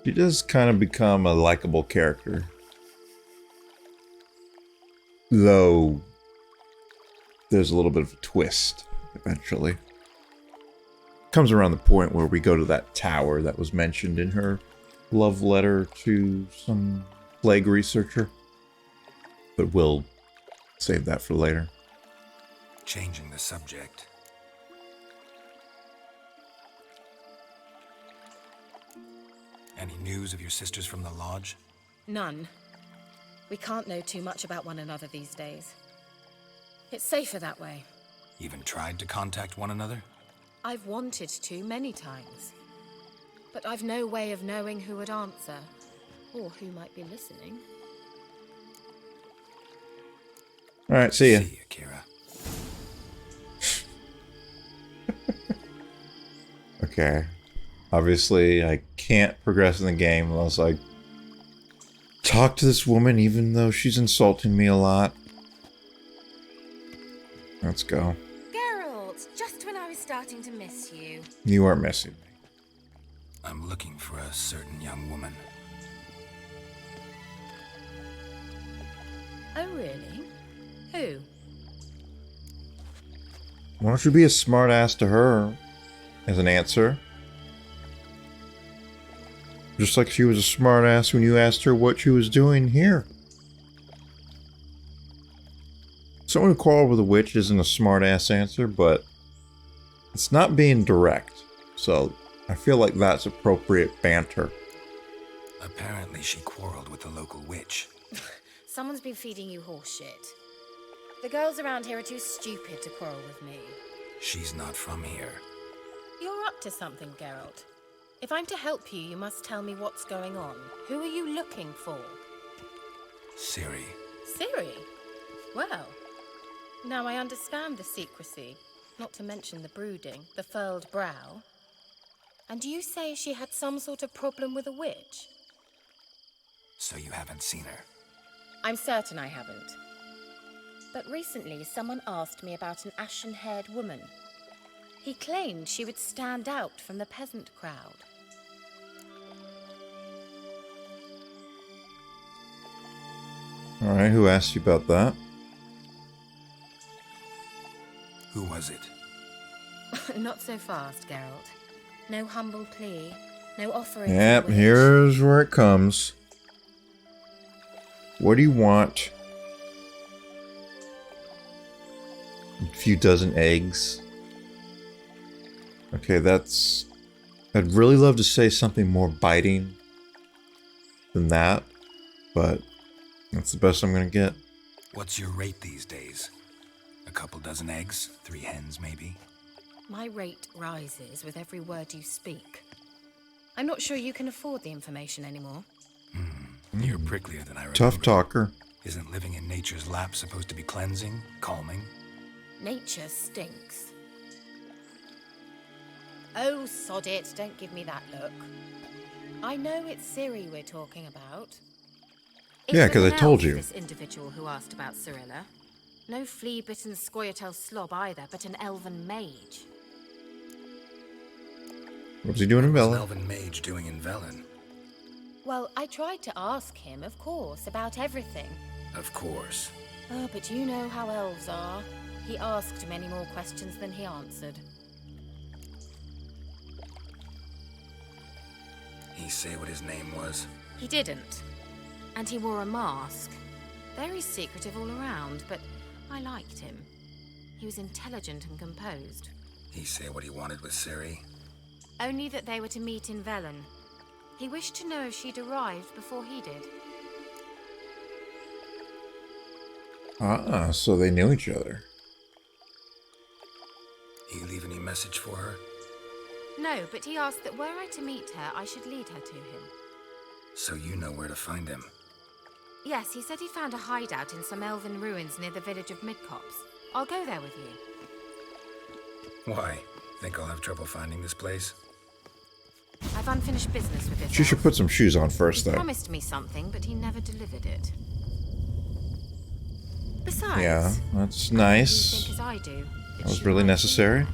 Speaker 1: She does kind of become a likable character. Though, there's a little bit of a twist, eventually. Comes around the point where we go to that tower that was mentioned in her love letter to some plague researcher. But we'll save that for later.
Speaker 3: Changing the subject. Any news of your sisters from the lodge?
Speaker 7: None. We can't know too much about one another these days. It's safer that way.
Speaker 3: Even tried to contact one another?
Speaker 7: I've wanted to many times. But I've no way of knowing who would answer, or who might be listening.
Speaker 1: Alright, see ya.
Speaker 3: See ya, Kiera.
Speaker 1: Okay. Obviously, I can't progress in the game unless I talk to this woman, even though she's insulting me a lot. Let's go.
Speaker 8: Geralt, just when I was starting to miss you.
Speaker 1: You are missing me.
Speaker 3: I'm looking for a certain young woman.
Speaker 7: Oh, really? Who?
Speaker 1: Why don't you be a smartass to her as an answer? Just like she was a smartass when you asked her what she was doing here. Someone who quarreled with a witch isn't a smartass answer, but it's not being direct. So I feel like that's appropriate banter.
Speaker 3: Apparently she quarreled with the local witch.
Speaker 7: Someone's been feeding you horseshit. The girls around here are too stupid to quarrel with me.
Speaker 3: She's not from here.
Speaker 7: You're up to something, Geralt. If I'm to help you, you must tell me what's going on. Who are you looking for?
Speaker 3: Ciri.
Speaker 7: Ciri? Well, now I understand the secrecy, not to mention the brooding, the furled brow. And you say she had some sort of problem with a witch?
Speaker 3: So you haven't seen her?
Speaker 7: I'm certain I haven't. But recently, someone asked me about an ashen-haired woman. He claimed she would stand out from the peasant crowd.
Speaker 1: Alright, who asked you about that?
Speaker 3: Who was it?
Speaker 7: Not so fast, Geralt. No humble plea, no offering.
Speaker 1: Yep, here's where it comes. What do you want? A few dozen eggs? Okay, that's... I'd really love to say something more biting than that, but that's the best I'm gonna get.
Speaker 3: What's your rate these days? A couple dozen eggs? 3 hens, maybe?
Speaker 7: My rate rises with every word you speak. I'm not sure you can afford the information anymore.
Speaker 3: You're pricklier than I remember.
Speaker 1: Tough talker.
Speaker 3: Isn't living in nature's lap supposed to be cleansing, calming?
Speaker 7: Nature stinks. Oh, sod it, don't give me that look. I know it's Ciri we're talking about. It
Speaker 1: Yeah,
Speaker 7: was
Speaker 1: 'cause I
Speaker 7: an
Speaker 1: told
Speaker 7: elf,
Speaker 1: you.
Speaker 7: This individual who asked about Cirilla. No flea-bitten scoia'tael slob either, but an elven mage.
Speaker 1: What was he doing in
Speaker 3: What's an
Speaker 1: Velen?
Speaker 3: elven mage doing in Velen?
Speaker 7: Well, I tried to ask him, of course, about everything.
Speaker 3: Of course.
Speaker 7: Oh, but you know how elves are. He asked many more questions than he answered.
Speaker 3: He say what his name was?
Speaker 7: He didn't. And he wore a mask. Very secretive all around, but I liked him. He was intelligent and composed.
Speaker 3: He say what he wanted with Ciri?
Speaker 7: Only that they were to meet in Velen. He wished to know if she'd arrived before he did.
Speaker 1: Ah, so they knew each other.
Speaker 3: You leave any message for her?
Speaker 7: No, but he asked that were I to meet her, I should lead her to him.
Speaker 3: So you know where to find him.
Speaker 7: Yes, he said he found a hideout in some elven ruins near the village of Midcopse. I'll go there with you.
Speaker 3: Why? Think I'll have trouble finding this place?
Speaker 7: I've unfinished business with this
Speaker 1: She should
Speaker 7: elf.
Speaker 1: put some shoes on first,
Speaker 7: He
Speaker 1: though.
Speaker 7: promised me something, but he never delivered it. Besides,
Speaker 1: Yeah, that's
Speaker 7: you
Speaker 1: nice.
Speaker 7: think as I do.
Speaker 1: That was really necessary.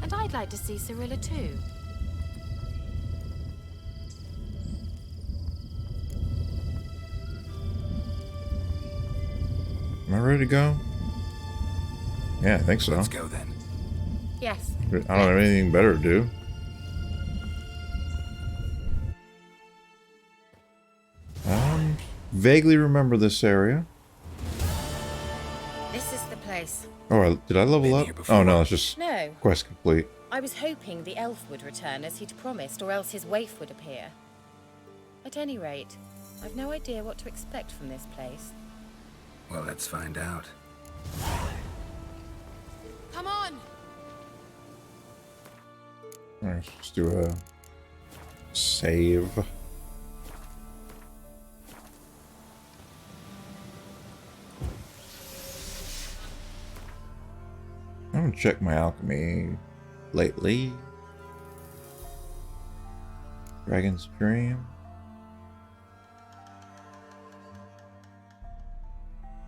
Speaker 7: And I'd like to see Cirilla too.
Speaker 1: Am I ready to go? Yeah, I think so.
Speaker 3: Let's go then.
Speaker 7: Yes.
Speaker 1: I don't have anything better to do. Vaguely remember this area.
Speaker 7: This is the place.
Speaker 1: Oh, did I level up? Oh no, it's just
Speaker 7: No.
Speaker 1: quest complete.
Speaker 7: I was hoping the elf would return as he'd promised, or else his waif would appear. At any rate, I've no idea what to expect from this place.
Speaker 3: Well, let's find out.
Speaker 7: Come on!
Speaker 1: Alright, let's do a save. I haven't checked my alchemy lately. Dragon's Dream.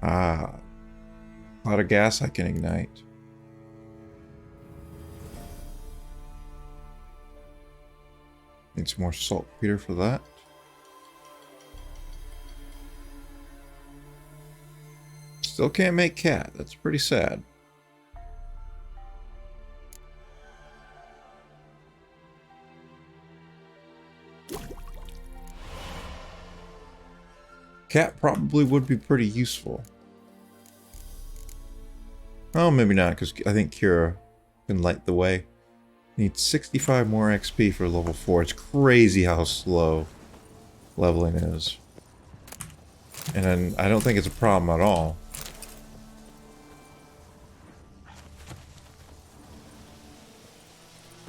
Speaker 1: Ah. A lot of gas I can ignite. Need some more saltpeter for that. Still can't make cat. That's pretty sad. Cat probably would be pretty useful. Oh, maybe not, because I think Kiera can light the way. Need 65 more XP for level 4. It's crazy how slow leveling is. And then I don't think it's a problem at all.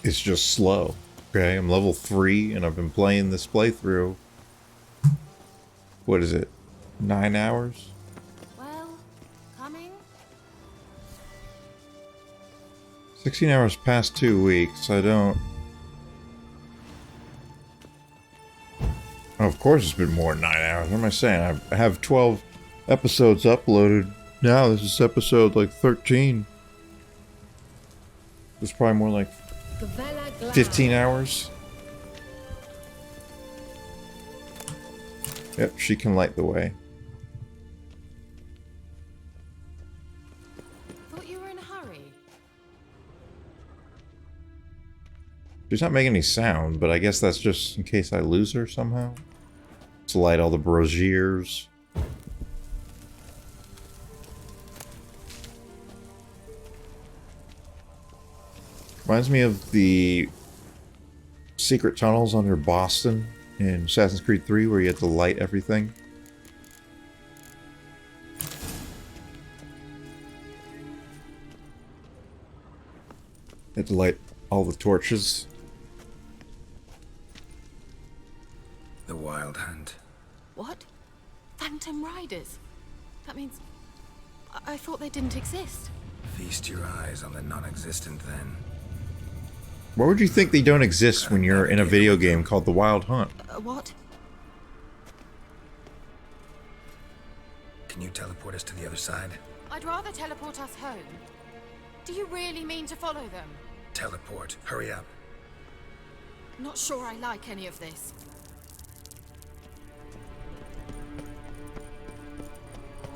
Speaker 1: It's just slow. Okay, I'm level 3 and I've been playing this playthrough. What is it? 9 hours?
Speaker 7: Well, coming?
Speaker 1: 16 hours past 2 weeks. I don't... Oh, of course it's been more than 9 hours. What am I saying? I have 12 episodes uploaded. Now this is episode like 13. It's probably more like 15 hours. Yep, she can light the way.
Speaker 7: Thought you were in a hurry.
Speaker 1: She's not making any sound, but I guess that's just in case I lose her somehow. To light all the braziers. Reminds me of the secret tunnels under Boston in Assassin's Creed 3 where you had to light everything. You had to light all the torches.
Speaker 3: The Wild Hunt.
Speaker 8: What? Phantom Riders? That means... I thought they didn't exist.
Speaker 3: Feast your eyes on the non-existent then.
Speaker 1: Why would you think they don't exist when you're in a video game called The Wild Hunt?
Speaker 8: What?
Speaker 3: Can you teleport us to the other side?
Speaker 7: I'd rather teleport us home. Do you really mean to follow them?
Speaker 3: Teleport. Hurry up.
Speaker 8: Not sure I like any of this.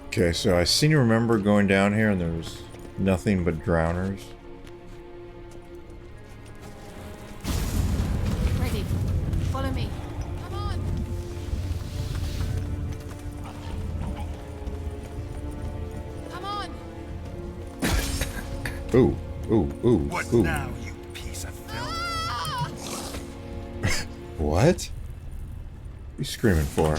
Speaker 1: Okay, so I seem to remember going down here and there was nothing but drowners.
Speaker 8: Ready. Follow me.
Speaker 7: Come on! Come on!
Speaker 1: Ooh, ooh, ooh,
Speaker 3: What
Speaker 1: ooh.
Speaker 3: now, you piece of filth?
Speaker 1: What? What are you screaming for?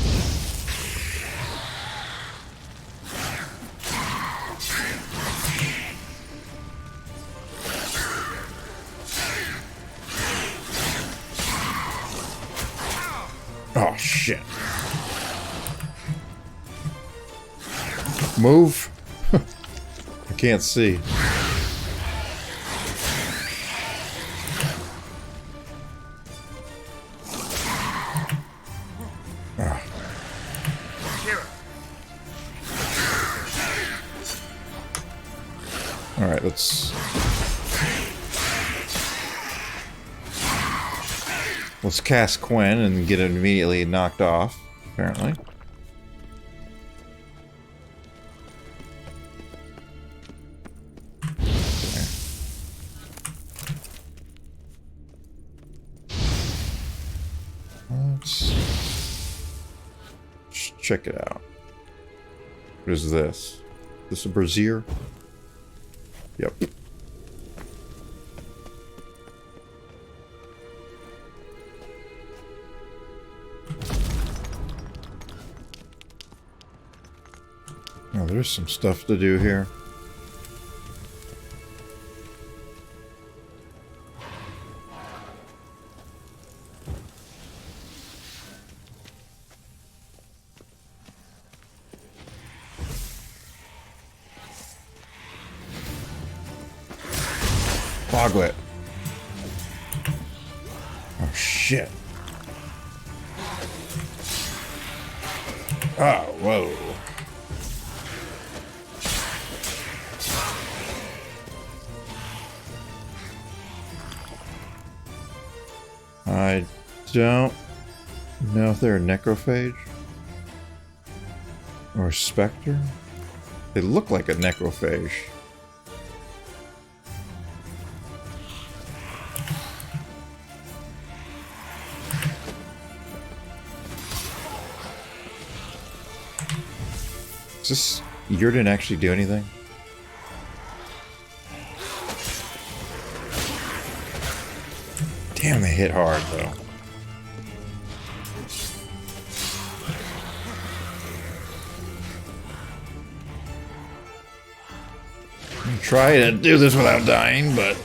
Speaker 1: Oh, shit. Move. I can't see.
Speaker 3: Kiera.
Speaker 1: Alright, let's cast Quinn and get it immediately knocked off, apparently. Okay. Let's check it out. What is this? This a brazier? Yep. Now there's some stuff to do here. Foglet. Oh shit. Oh, whoa. I don't know if they're a necrophage or a specter. They look like a necrophage. Is this... Yours didn't actually do anything? Damn, they hit hard, though. I'm trying to do this without dying, but...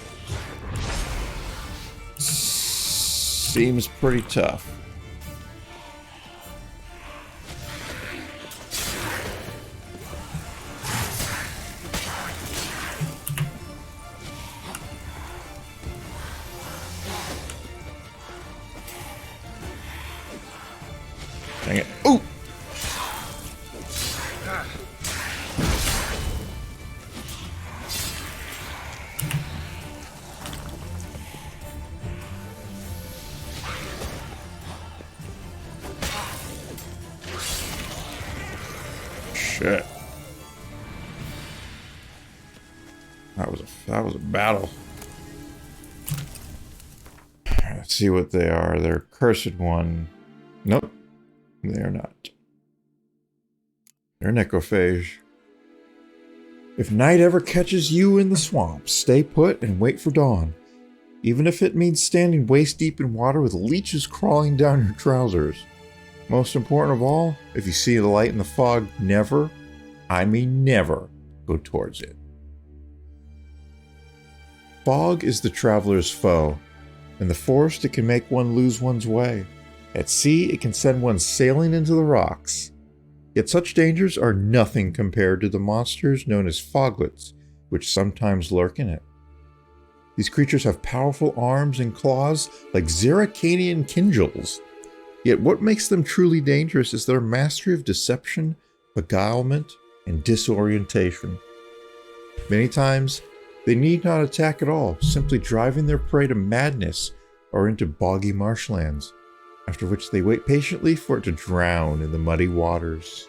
Speaker 1: seems pretty tough. Dang it. Ooh! Shit. That was a battle. Let's see what they are. They're cursed one. Nope. They are not. They're necrophage. If night ever catches you in the swamp, stay put and wait for dawn. even if it means standing waist deep in water with leeches crawling down your trousers. Most important of all, if you see the light in the fog, never, I mean never, go towards it. Fog is the traveler's foe. In the forest, it can make one lose one's way. At sea, it can send one sailing into the rocks. Yet such dangers are nothing compared to the monsters known as foglets, which sometimes lurk in it. These creatures have powerful arms and claws like Zeracanian Kinjals. Yet what makes them truly dangerous is their mastery of deception, beguilement, and disorientation. Many times, they need not attack at all, simply driving their prey to madness or into boggy marshlands, after which they wait patiently for it to drown in the muddy waters.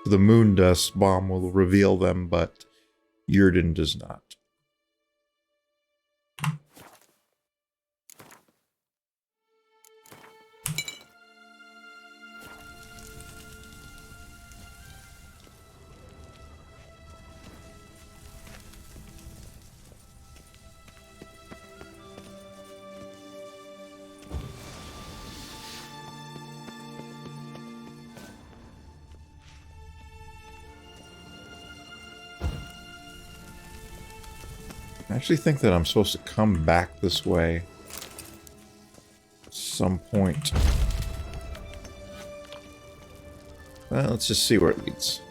Speaker 1: The moon dust bomb will reveal them, but Yrden does not. I actually think that I'm supposed to come back this way at some point. Well, let's just see where it leads.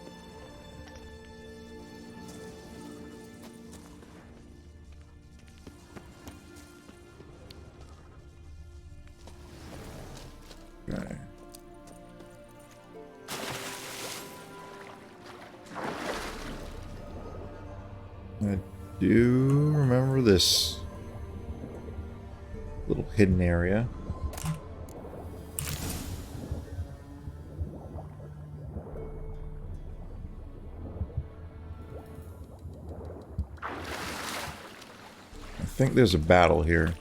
Speaker 1: Okay. I do remember this little hidden area. I think there's a battle here.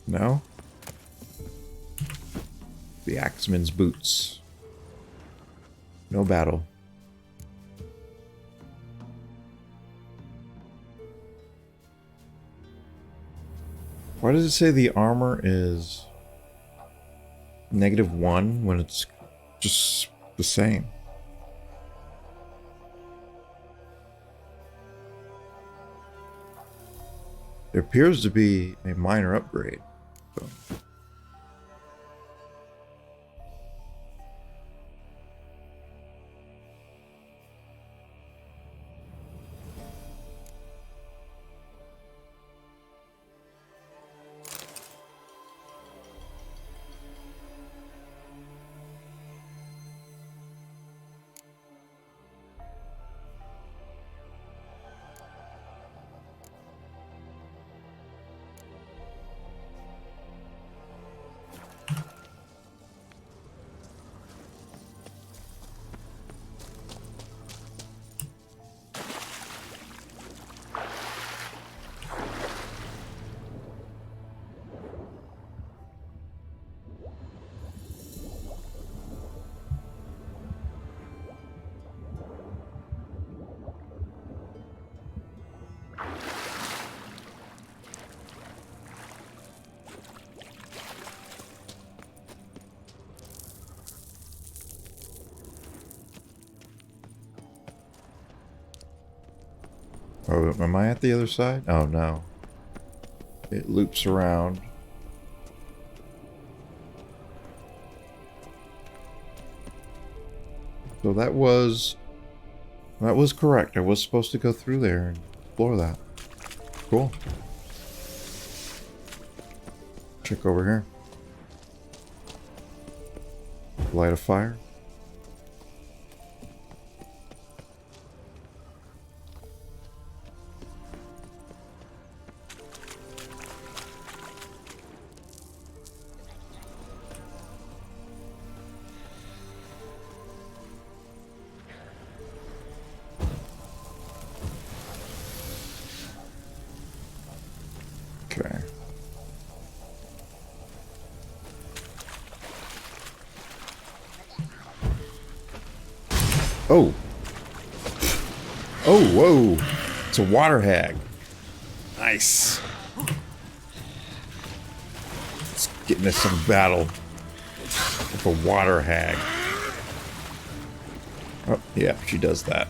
Speaker 1: No? The Axeman's boots. No battle. Why does it say the armor is -1 when it's just the same? There appears to be a minor upgrade. So. Oh, am I at the other side? Oh, no. It loops around. So that was correct. I was supposed to go through there and explore that. Cool. Check over here. Light a fire. Okay. Oh. Oh, whoa. It's a water hag. Nice. Let's get into some battle with a water hag. Oh, yeah, she does that.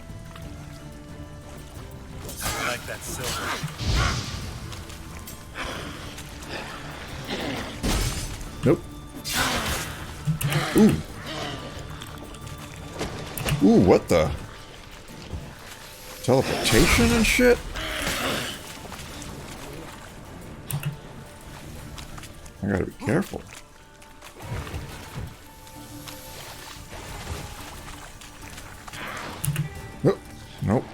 Speaker 5: I like that silver.
Speaker 1: Nope. Ooh. Ooh, what the? Teleportation and shit? I gotta be careful. Nope. Nope.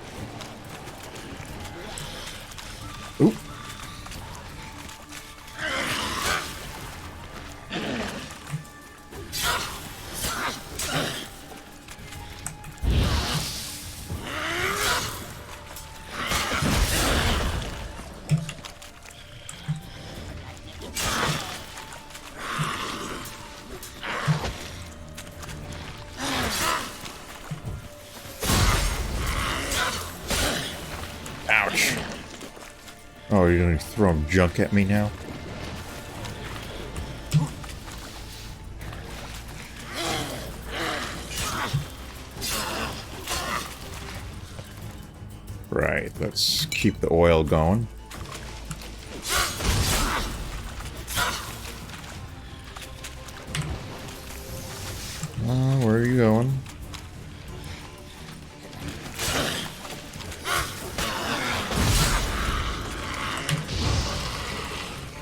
Speaker 1: Oop. Ouch. Oh, you're gonna throw junk at me now? Right, let's keep the oil going. Where are you going?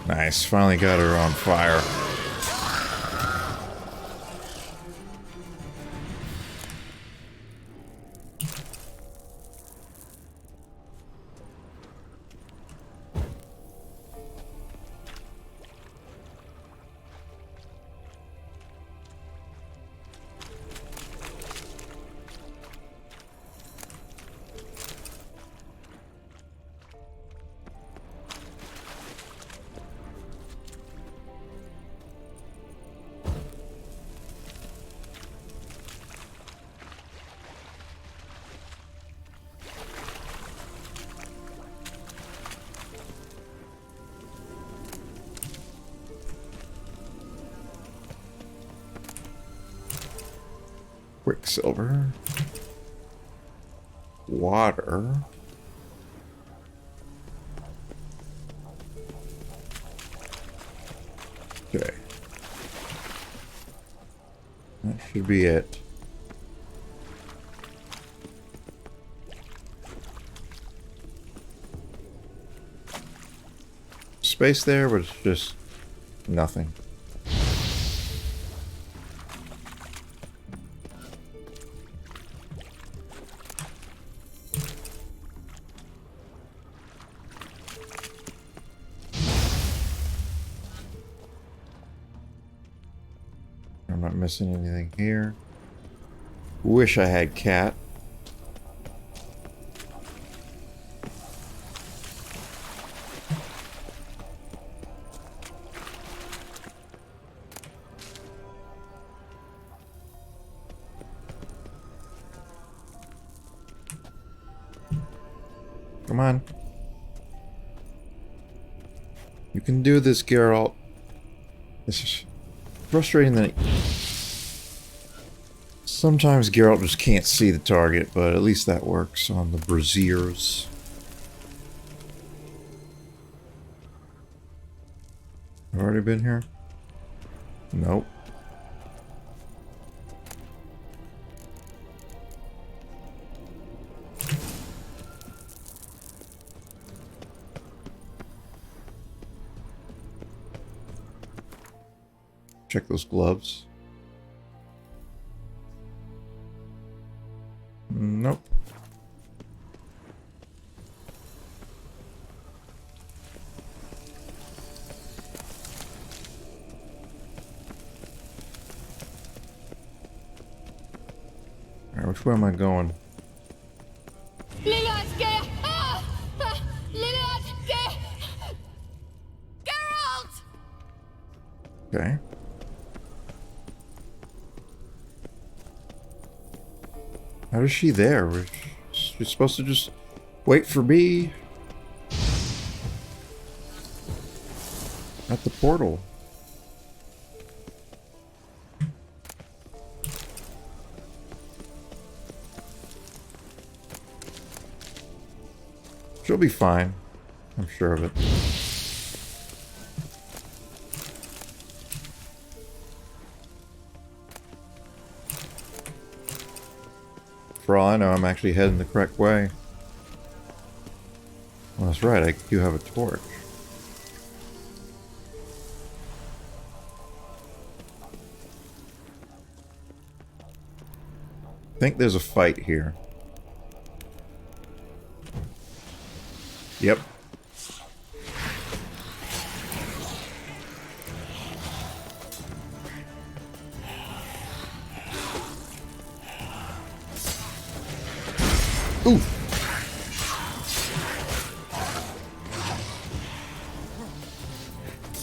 Speaker 1: Nice, finally got her on fire. Quicksilver. Water. Okay. That should be it. Space there, but it's just nothing. I'm not missing anything here. Wish I had cat. Come on. You can do this, Geralt. This is frustrating that sometimes Geralt just can't see the target, but at least that works on the braziers. I've already been here? Nope. Check those gloves. Nope. Alright, which way am I going? Okay. How is she there? She's supposed to just wait for me at the portal. She'll be fine. I'm sure of it. For all I know, I'm actually heading the correct way. Well, that's right, I do have a torch. I think there's a fight here. Yep. Ooh.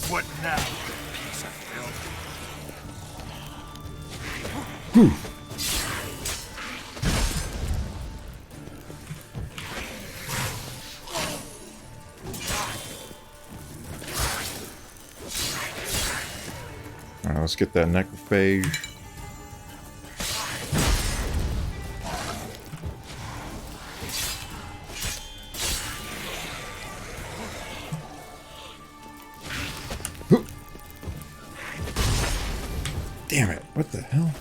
Speaker 6: What now, piece of filth?
Speaker 1: Whew. Alright, let's get that necrophage. Damn it, what the hell?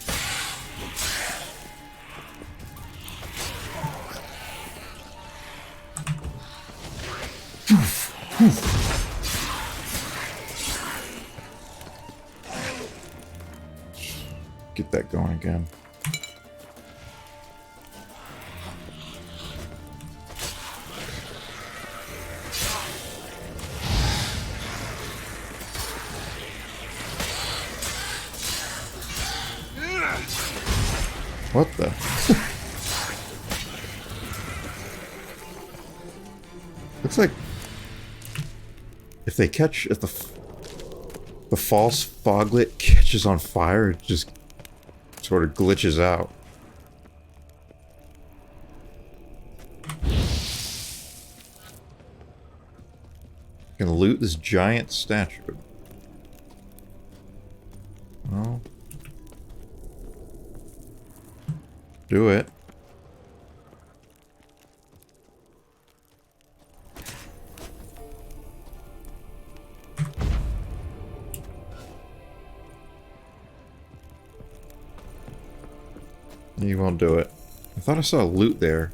Speaker 1: Get that going again. What the? Looks like if they catch, if the false foglet catches on fire, it just sort of glitches out. Can loot this giant statue. Well, do it. You won't do it. I thought I saw loot there.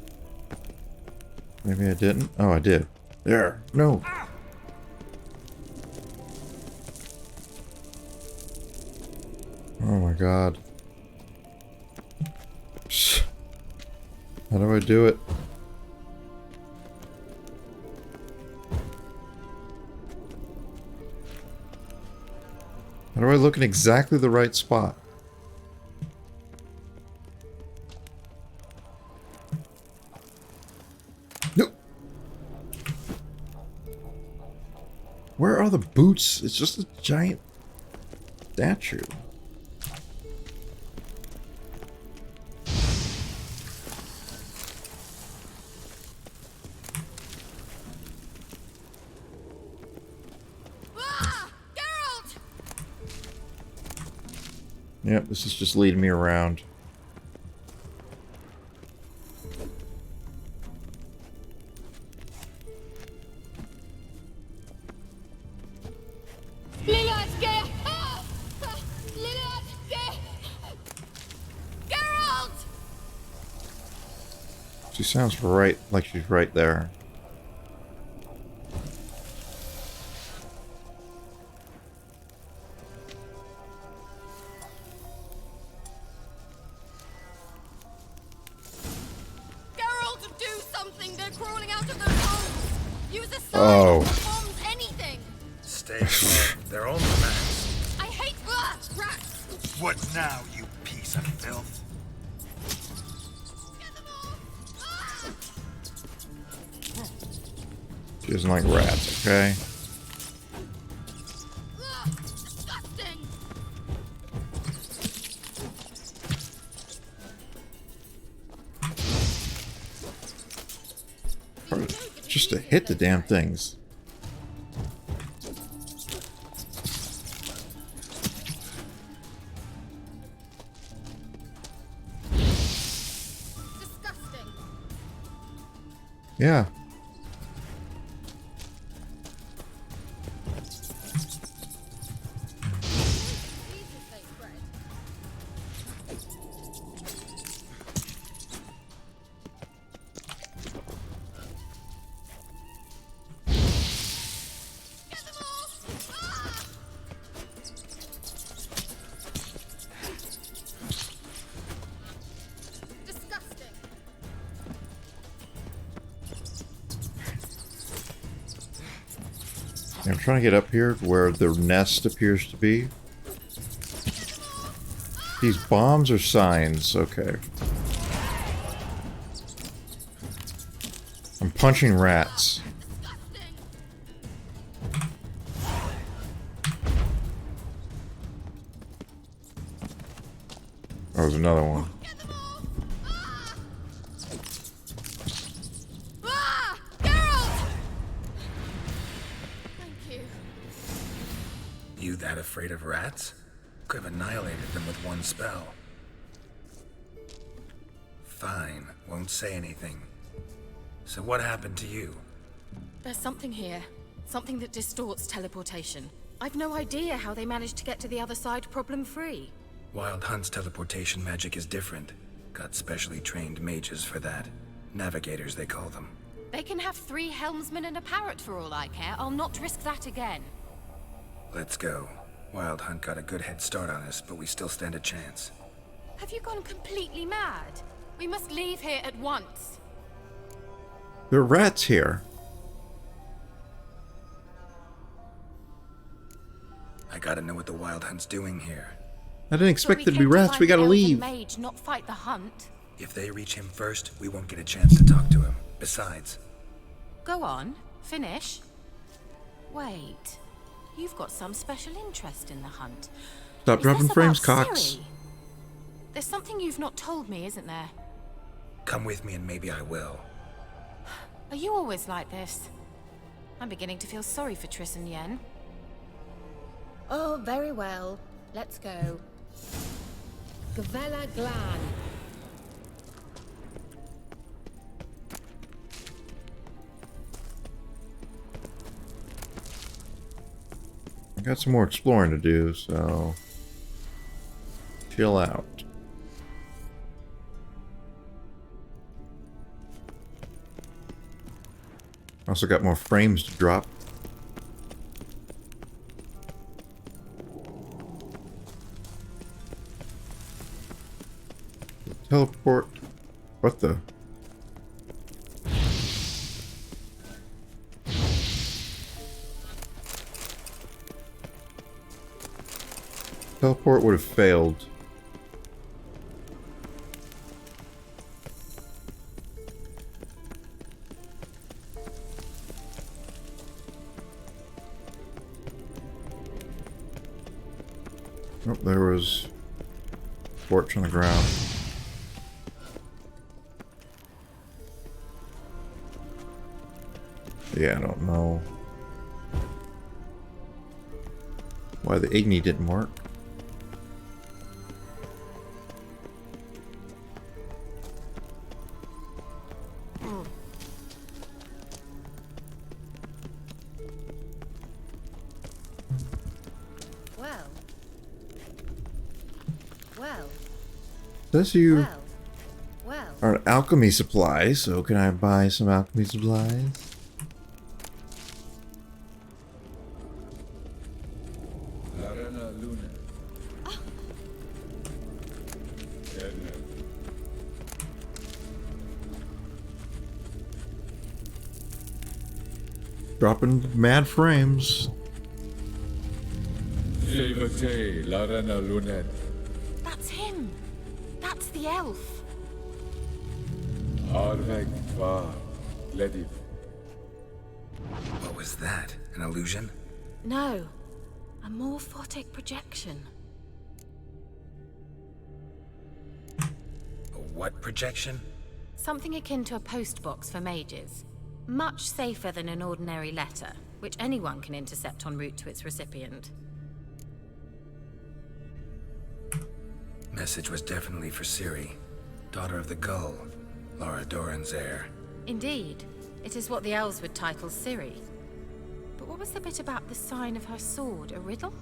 Speaker 1: Maybe I didn't? Oh, I did. There. No. Oh my god. How do I do it? How do I look in exactly the right spot? No. Where are the boots? It's just a giant statue. Yep, this is just leading me around. She sounds right, like she's right there.
Speaker 3: Stay calm. They're only rats.
Speaker 7: I hate rats!
Speaker 3: What now, you piece of filth?
Speaker 1: She doesn't like rats, okay?
Speaker 7: Disgusting!
Speaker 1: just to hit the damn things.
Speaker 8: Disgusting.
Speaker 1: Yeah. I'm trying to get up here where the nest appears to be. These bombs are signs. Okay. I'm punching rats. Oh, there's another one.
Speaker 3: You that afraid of rats? Could have annihilated them with one spell. Fine, won't say anything. So what happened to you?
Speaker 7: There's something here. Something that distorts teleportation. I've no idea how they managed to get to the other side problem-free.
Speaker 3: Wild Hunt's teleportation magic is different. Got specially trained mages for that. Navigators, they call them.
Speaker 7: They can have 3 helmsmen and a parrot for all I care. I'll not risk that again.
Speaker 3: Let's go. Wild Hunt got a good head start on us, but we still stand a chance.
Speaker 7: Have you gone completely mad? We must leave here at once.
Speaker 1: There are rats here.
Speaker 3: I gotta know what the Wild Hunt's doing here.
Speaker 1: I didn't expect there to be rats. We gotta leave.
Speaker 7: Mage, not fight the hunt.
Speaker 3: If they reach him first, we won't get a chance to talk to him. Besides...
Speaker 7: Go on. Finish. Wait. You've got some special interest in the hunt.
Speaker 1: Stop
Speaker 7: Is
Speaker 1: dropping
Speaker 7: this
Speaker 1: frames,
Speaker 7: about
Speaker 1: Cox.
Speaker 7: Ciri? There's something you've not told me, isn't there?
Speaker 3: Come with me and maybe I will.
Speaker 7: Are you always like this? I'm beginning to feel sorry for Triss and Yen.
Speaker 10: Oh, very well. Let's go. Gvella Glan.
Speaker 1: I got some more exploring to do, so chill out. Also got more frames to drop. Teleport. What the? Teleport would have failed. Oh, there was torch on the ground. Yeah, I don't know why the Igni didn't work. Says you are an alchemy supply, so can I buy some alchemy supplies? Dropping mad frames.
Speaker 7: That's him. That's the elf.
Speaker 3: What was that? An illusion?
Speaker 7: No. A morphotic projection.
Speaker 3: A what projection?
Speaker 7: Something akin to a post box for mages. Much safer than an ordinary letter, which anyone can intercept en route to its recipient.
Speaker 3: Message was definitely for Ciri, daughter of the Gull, Laura Doran's heir.
Speaker 7: Indeed. It is what the elves would title Ciri. But what was the bit about the sign of her sword? A riddle?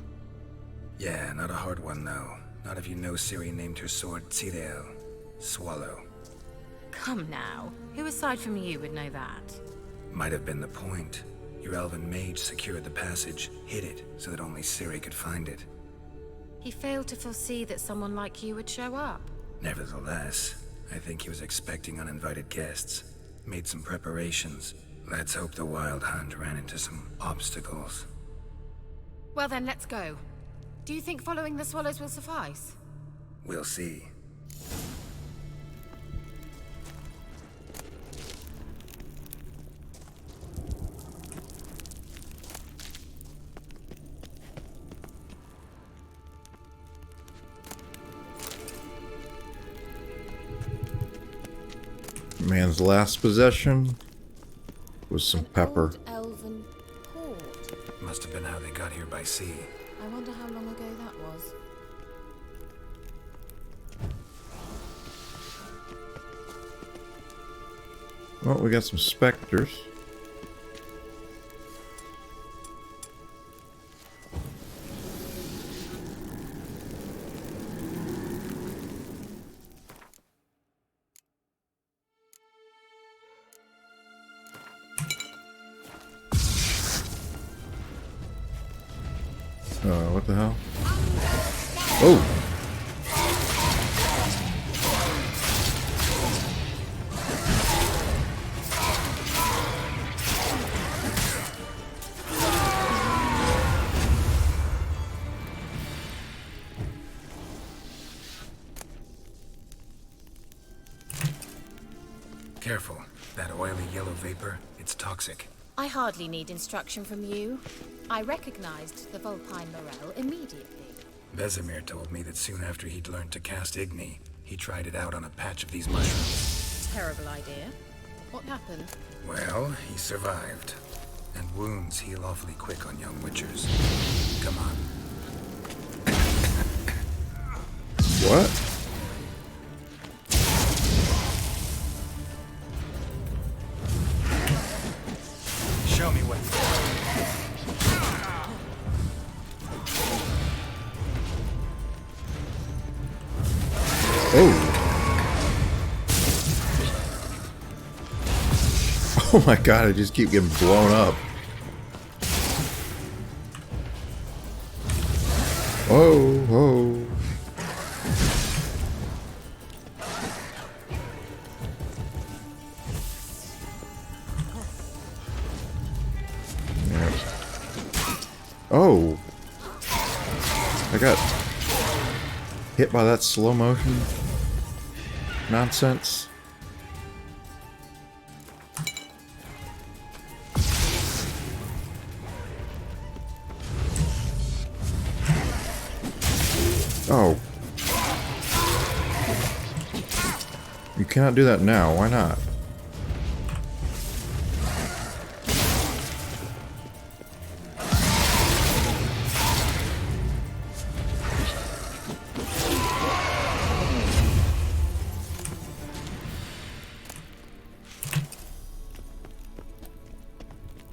Speaker 3: Yeah, not a hard one, though. Not if you know Ciri named her sword Tirel, Swallow.
Speaker 7: Come now. Who aside from you would know that?
Speaker 3: Might have been the point. Your elven mage secured the passage, hid it, so that only Ciri could find it.
Speaker 7: He failed to foresee that someone like you would show up.
Speaker 3: Nevertheless, I think he was expecting uninvited guests. Made some preparations. Let's hope the Wild Hunt ran into some obstacles.
Speaker 7: Well then, let's go. Do you think following the swallows will suffice?
Speaker 3: We'll see.
Speaker 1: Man's last possession was some pepper.
Speaker 10: Elven port.
Speaker 3: Must have been how they got here by sea.
Speaker 8: I wonder how long ago that was.
Speaker 1: Well, we got some specters. What the hell? Oh!
Speaker 3: Careful. That oily yellow vapor, it's toxic.
Speaker 7: I hardly need instruction from you. I recognized the Vulpine Morel immediately.
Speaker 3: Vesemir told me that soon after he'd learned to cast Igni, he tried it out on a patch of these mushrooms.
Speaker 7: Terrible idea.
Speaker 8: What happened?
Speaker 3: Well, he survived. And wounds heal awfully quick on young witchers. Come on.
Speaker 1: What?
Speaker 3: Show me what.
Speaker 1: Oh. Oh my god, I just keep getting blown up. Whoa, whoa. Yeah. Oh. I got hit by that slow motion nonsense. Oh. You cannot do that now. Why not?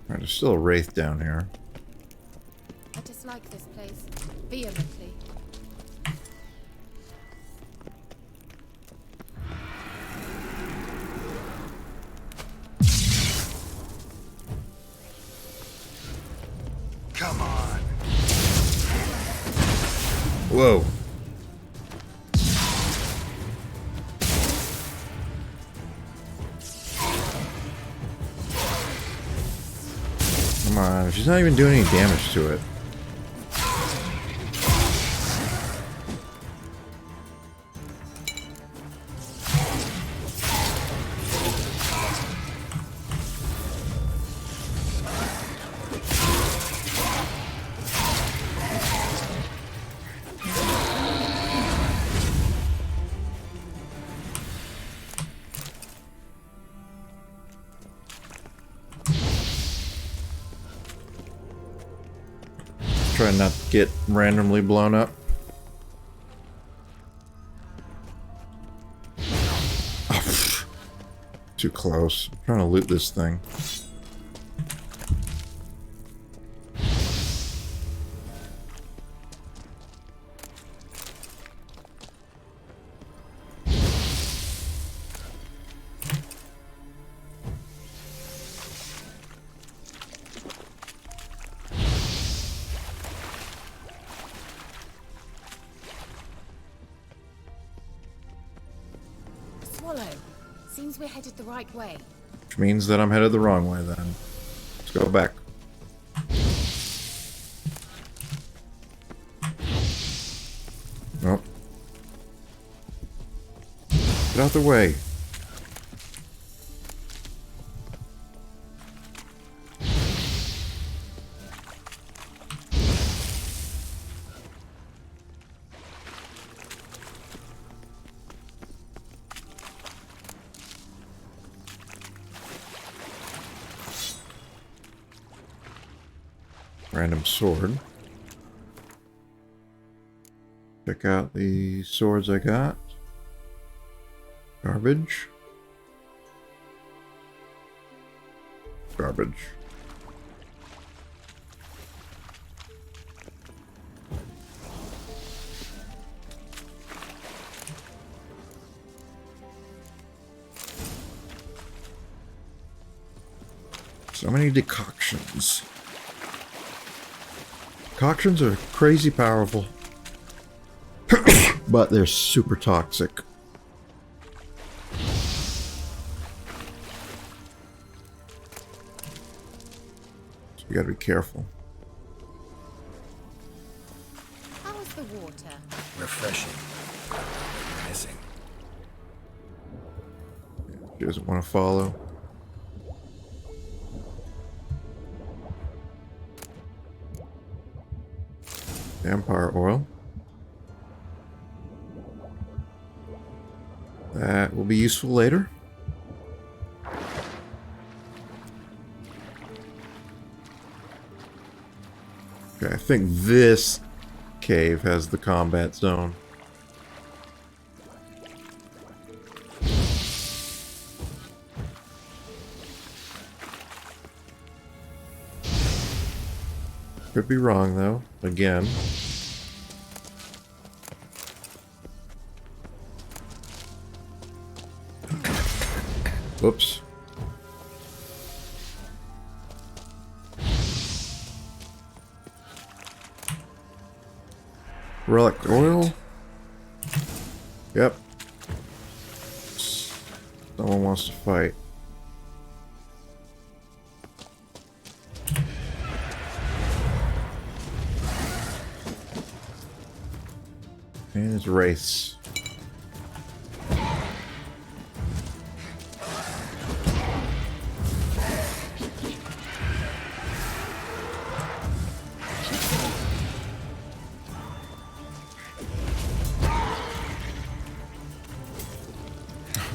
Speaker 1: Alright, there's still a wraith down here.
Speaker 8: I dislike this place vehemently.
Speaker 3: Come on.
Speaker 1: Whoa. Come on, she's not even doing any damage to it. Try not to get randomly blown up. Too close. I'm trying to loot this thing.
Speaker 7: Swallow. Seems we're headed the right way.
Speaker 1: Which means that I'm headed the wrong way then. Let's go back. Nope. Get out the way. Random sword. Check out the swords I got. Garbage. Garbage. So many decoctions. Decoctions are crazy powerful. But they're super toxic. So you gotta be careful.
Speaker 7: How is the water?
Speaker 3: Refreshing. Missing.
Speaker 1: She doesn't want to follow. Vampire oil. That will be useful later. Okay, I think this cave has the combat zone. Could be wrong though, again. Whoops. Relic oil? Yep. Someone wants to fight. And it's race.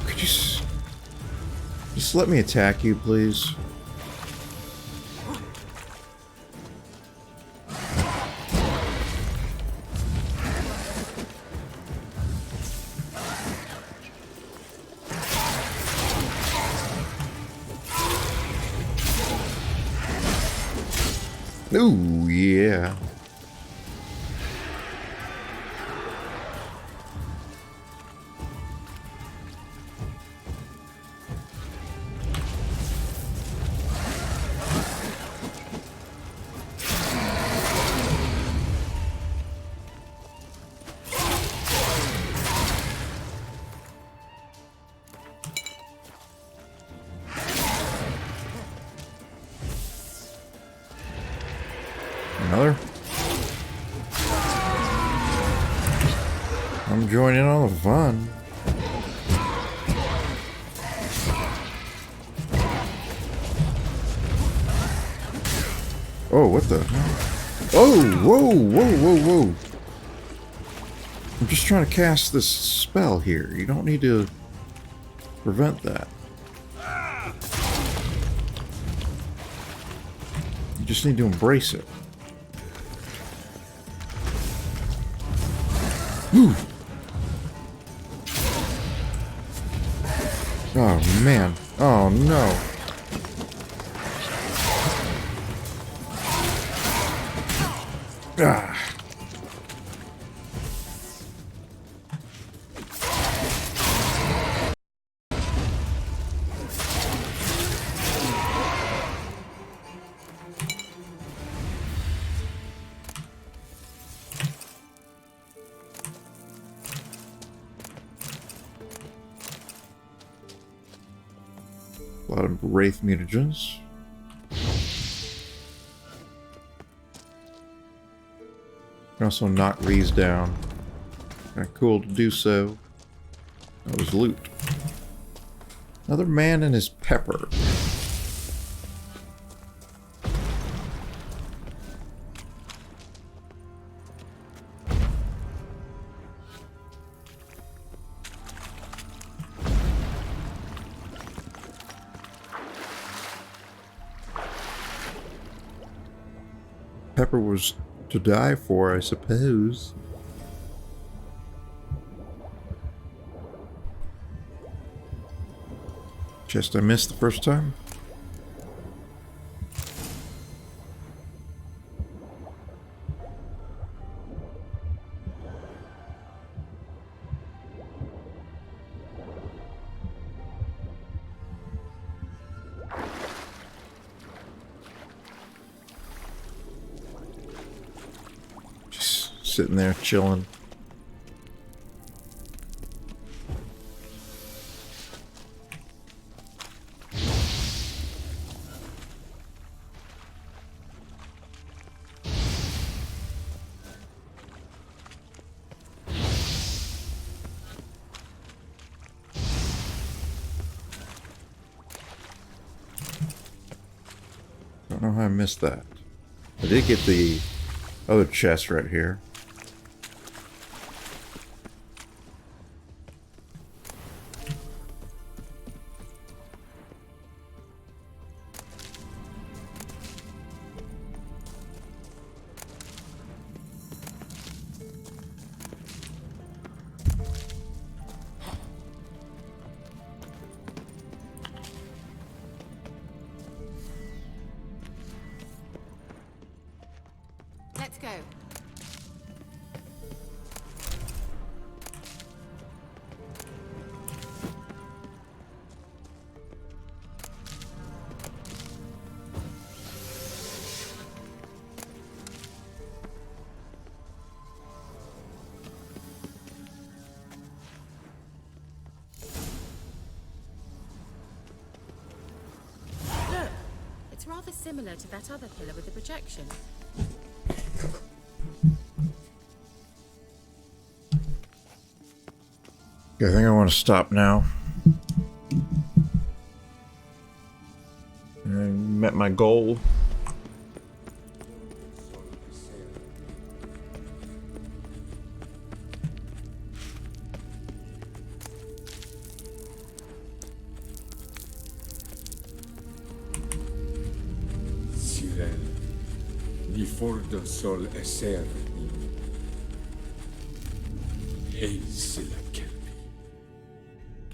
Speaker 1: Could you just let me attack you, please? Ooh, yeah. Another? I'm joining in on the fun. Oh, what the? Oh, whoa, whoa, whoa, whoa. I'm just trying to cast this spell here. You don't need to prevent that. You just need to embrace it. Ooh. Oh man. Oh no. Ah. A lot of wraith mutagens. Can also knock these down. Kinda cool to do so. That was loot. Another man and his pepper. Pepper was to die for, I suppose. Chest I missed the first time. Sitting there chilling. Don't know how I missed that. I did get the other chest right here.
Speaker 8: Let's go. Look, it's rather similar to that other pillar with the projection.
Speaker 1: I think I want to stop now. I met my goal.
Speaker 11: Sirel, ni fordo sol eser ni. Eis la kelpi.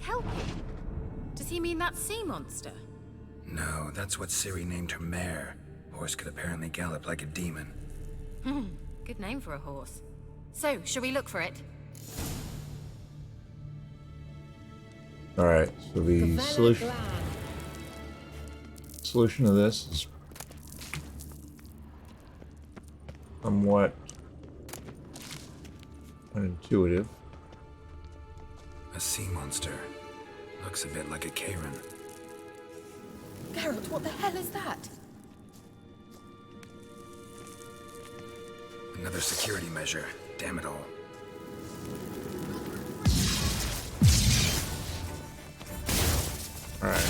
Speaker 8: Kelpie? Does he mean that sea monster?
Speaker 3: No, that's what Ciri named her mare. Horse could apparently gallop like a demon.
Speaker 8: Good name for a horse. So, shall we look for it?
Speaker 1: Alright, so the solution to this is somewhat unintuitive.
Speaker 3: A sea monster. Looks a bit like a Karen.
Speaker 8: Geralt, what the hell is that?
Speaker 3: Another security measure. Damn it all.
Speaker 1: Alright.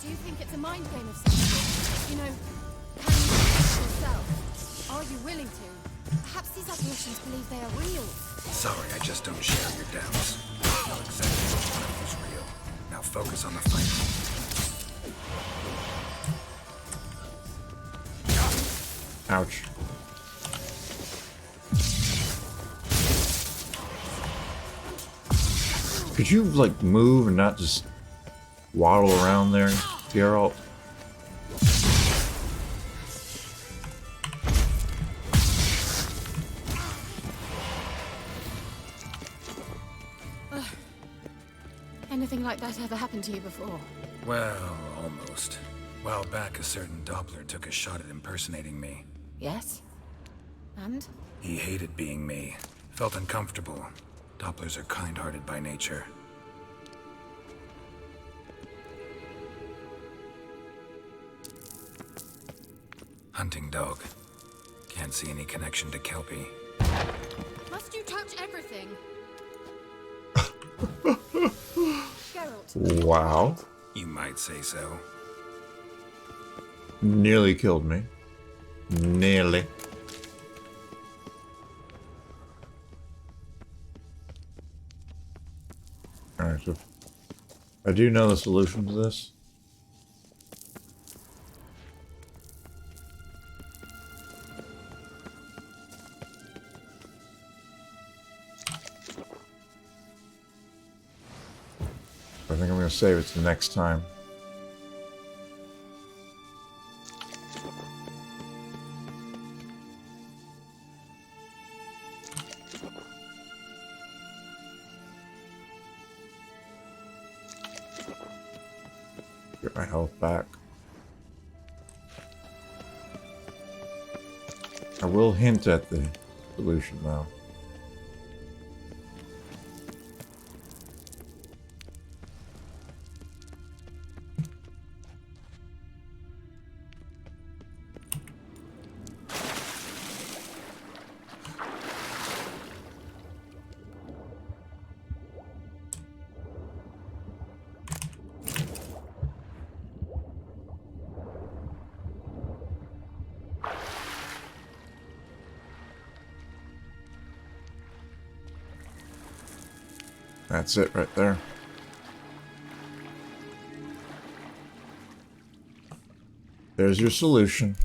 Speaker 8: Do you think it's a mind game of some sort? You know, can you do it yourself? Are you willing to? Perhaps these apparitions believe they are real.
Speaker 3: Sorry, I just don't share your doubts. I know exactly which one of you is real. Now focus on the fight.
Speaker 1: Ouch. Could you, like, move and not just waddle around there, Geralt?
Speaker 8: Anything like that ever happened to you before?
Speaker 3: Well, almost. A while back, a certain Doppler took a shot at impersonating me.
Speaker 8: Yes. And?
Speaker 3: He hated being me. Felt uncomfortable. Dopplers are kind-hearted by nature. Hunting dog. Can't see any connection to Kelpie.
Speaker 8: Must you touch everything? Geralt.
Speaker 1: Wow.
Speaker 3: You might say so.
Speaker 1: Nearly killed me. Nearly. Alright, so I do know the solution to this. I think I'm going to save it to next time. Get my health back. I will hint at the solution though. That's it right there. There's your solution.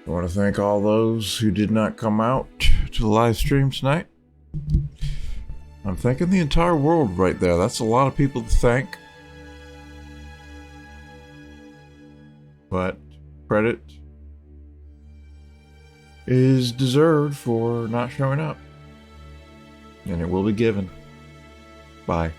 Speaker 1: I want to thank all those who did not come out to the live stream tonight. I'm thanking the entire world right there. That's a lot of people to thank. But credit is deserved for not showing up. And it will be given. Bye.